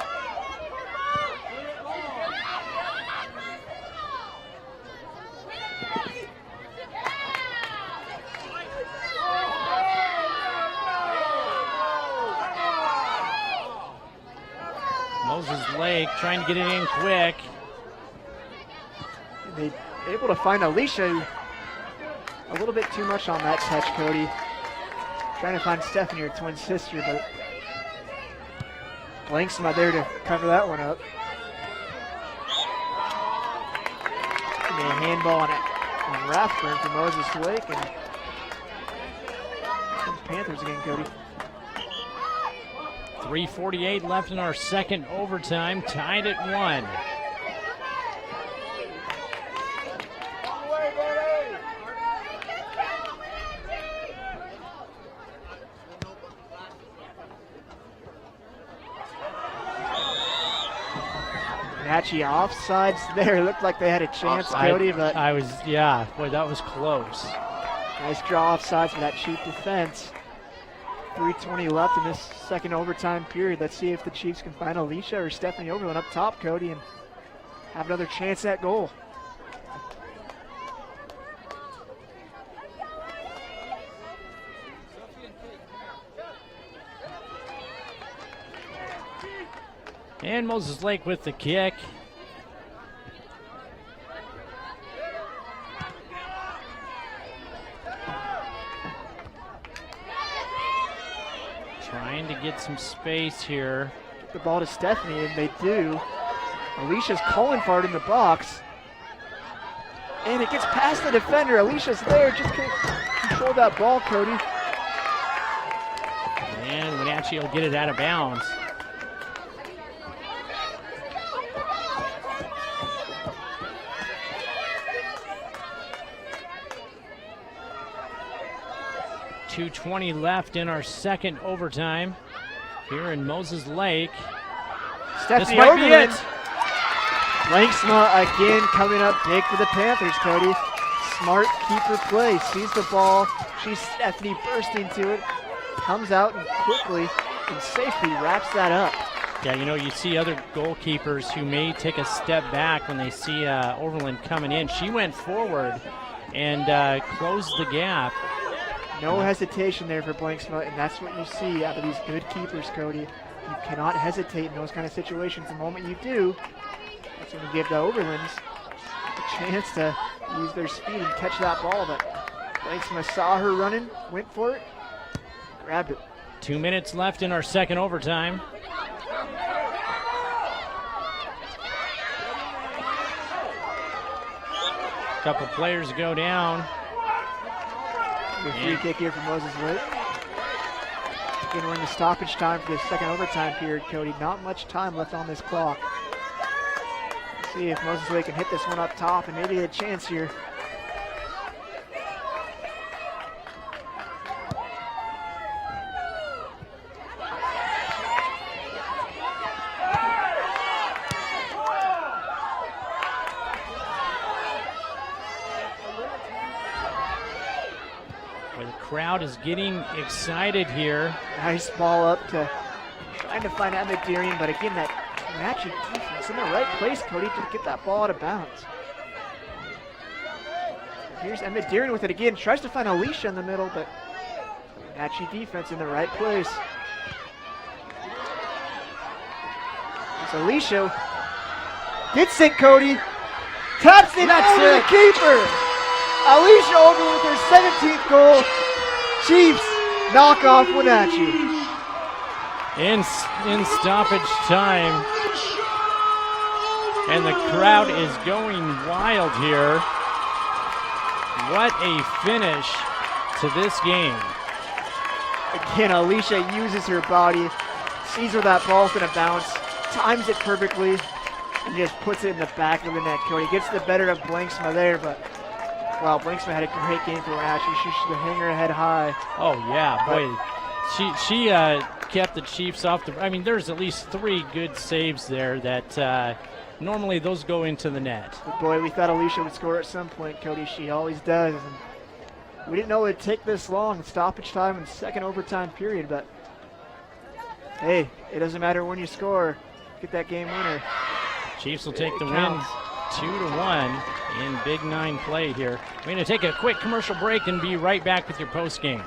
Moses Lake trying to get it in quick. They able to find Alicia a little bit too much on that touch, Cody. Trying to find Stephanie, her twin sister, but Blank's not there to cover that one up. Give me a handball on Rathburn for Moses Lake, and comes Panthers again, Cody. 3:48 left in our second overtime, tied at 1. Wenatchee offsides there. Looked like they had a chance, Cody, but boy, that was close. Nice draw offsides for that cheap defense. 3:20 left in this second overtime period. Let's see if the Chiefs can find Alicia or Stephanie Oberlin up top, Cody, and have another chance at goal. And Moses Lake with the kick. Trying to get some space here. Get the ball to Stephanie, and they do. Alicia's calling for it in the box. And it gets past the defender. Alicia's there, just can't control that ball, Cody. And Wenatchee will get it out of bounds. .220 left in our second overtime here in Moses Lake. Stephanie Oberlin. Lanksma again coming up big for the Panthers, Cody. Smart keeper play. Sees the ball. She's Stephanie bursting to it. Comes out and quickly and safely wraps that up. Yeah, you know, you see other goalkeepers who may take a step back when they see Oberlin coming in. She went forward and closed the gap. No hesitation there for Blanksma, and that's what you see out of these good keepers, Cody. You cannot hesitate in those kind of situations. The moment you do, that's when you give the Oberlins a chance to use their speed and catch that ball. But Blanksma saw her running, went for it, grabbed it. 2 minutes left in our second overtime. Couple players go down. Good free kick here for Moses Lake. Again, we're in the stoppage time for the second overtime period, Cody. Not much time left on this clock. Let's see if Moses Lake can hit this one up top and maybe a chance here. Crowd is getting excited here. Nice ball up to trying to find Emma Deering, but again, that Wenatchee defense in the right place, Cody, to get that ball out of bounds. Here's Emma Deering with it again, tries to find Alicia in the middle, but Wenatchee defense in the right place. It's Alicia. Gets it, Cody. Taps it over the keeper. Alicia Oberlin with her 17th goal. Chiefs knock off Wenatchee. In stoppage time. And the crowd is going wild here. What a finish to this game. Again, Alicia uses her body sees where that ball's going to bounce, times it perfectly, and just puts it in the back of the net. Cody gets the better of Blanksma there, but wow, Blanksma had a great game for Wenatchee. She should have hung her head high. Oh yeah, boy, she kept the Chiefs off the. I mean, there's at least 3 good saves there that normally those go into the net. But boy, we thought Alicia would score at some point, Cody. She always does. And we didn't know it would take this long, stoppage time and second overtime period, but hey, it doesn't matter when you score. Get that game winner. Chiefs will take the win 2-1 in Big 9 play here. We're going to take a quick commercial break and be right back with your post game.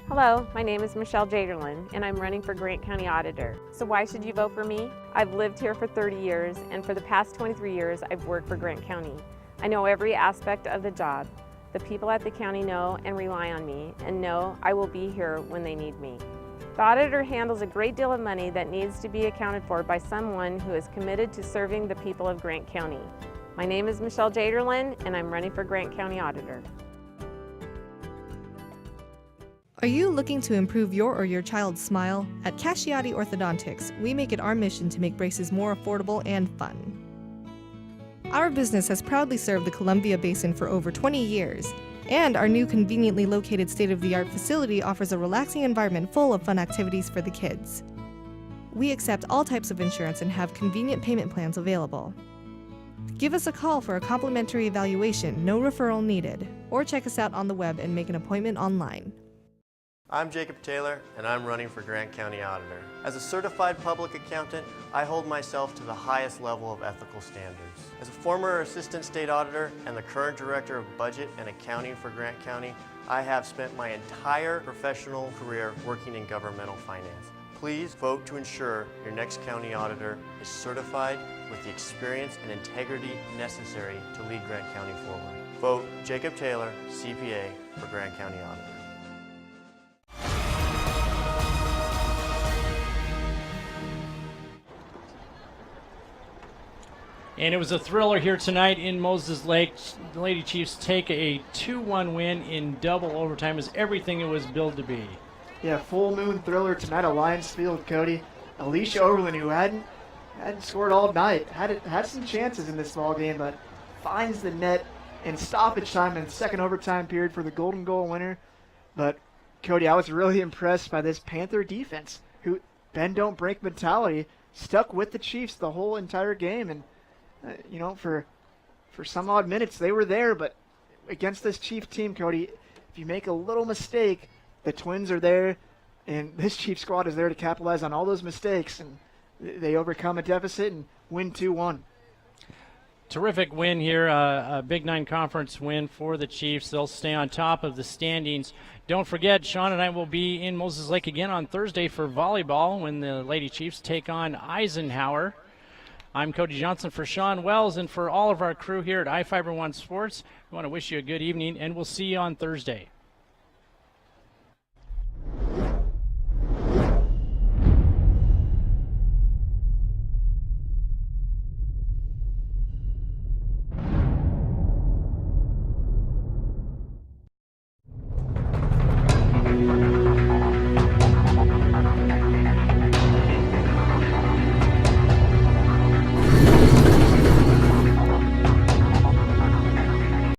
Hello, my name is Michelle Jaderlin, and I'm running for Grant County Auditor. So why should you vote for me? I've lived here for 30 years, and for the past 23 years, I've worked for Grant County. I know every aspect of the job. The people at the county know and rely on me, and know I will be here when they need me. The auditor handles a great deal of money that needs to be accounted for by someone who is committed to serving the people of Grant County. My name is Michelle Jaderlin, and I'm running for Grant County Auditor. Are you looking to improve your or your child's smile? At Casciotti Orthodontics, we make it our mission to make braces more affordable and fun. Our business has proudly served the Columbia Basin for over 20 years, and our new conveniently located state-of-the-art facility offers a relaxing environment full of fun activities for the kids. We accept all types of insurance and have convenient payment plans available. Give us a call for a complimentary evaluation, no referral needed, or check us out on the web and make an appointment online. I'm Jacob Taylor, and I'm running for Grant County Auditor. As a certified public accountant, I hold myself to the highest level of ethical standards. As a former assistant state auditor and the current director of budget and accounting for Grant County, I have spent my entire professional career working in governmental finance. Please vote to ensure your next county auditor is certified with the experience and integrity necessary to lead Grant County forward. Vote Jacob Taylor, CPA, for Grant County Auditor. And it was a thriller here tonight in Moses Lake. The Lady Chiefs take a 2-1 win in double overtime as everything it was billed to be. Yeah, full moon thriller tonight at Lions Field, Cody. Alicia Oberlin, who hadn't scored all night, had some chances in this ball game, but finds the net in stoppage time in second overtime period for the golden goal winner. But Cody, I was really impressed by this Panther defense, who bend don't break mentality, stuck with the Chiefs the whole entire game, and you know, for some odd minutes they were there, but against this Chief team, Cody, if you make a little mistake, the Twins are there, and this Chief squad is there to capitalize on all those mistakes, and they overcome a deficit and win 2-1. Terrific win here, a Big 9 conference win for the Chiefs. They'll stay on top of the standings. Don't forget, Sean and I will be in Moses Lake again on Thursday for volleyball when the Lady Chiefs take on Eisenhower. I'm Cody Johnson for Sean Wells, and for all of our crew here at iFiber One Sports, we want to wish you a good evening, and we'll see you on Thursday.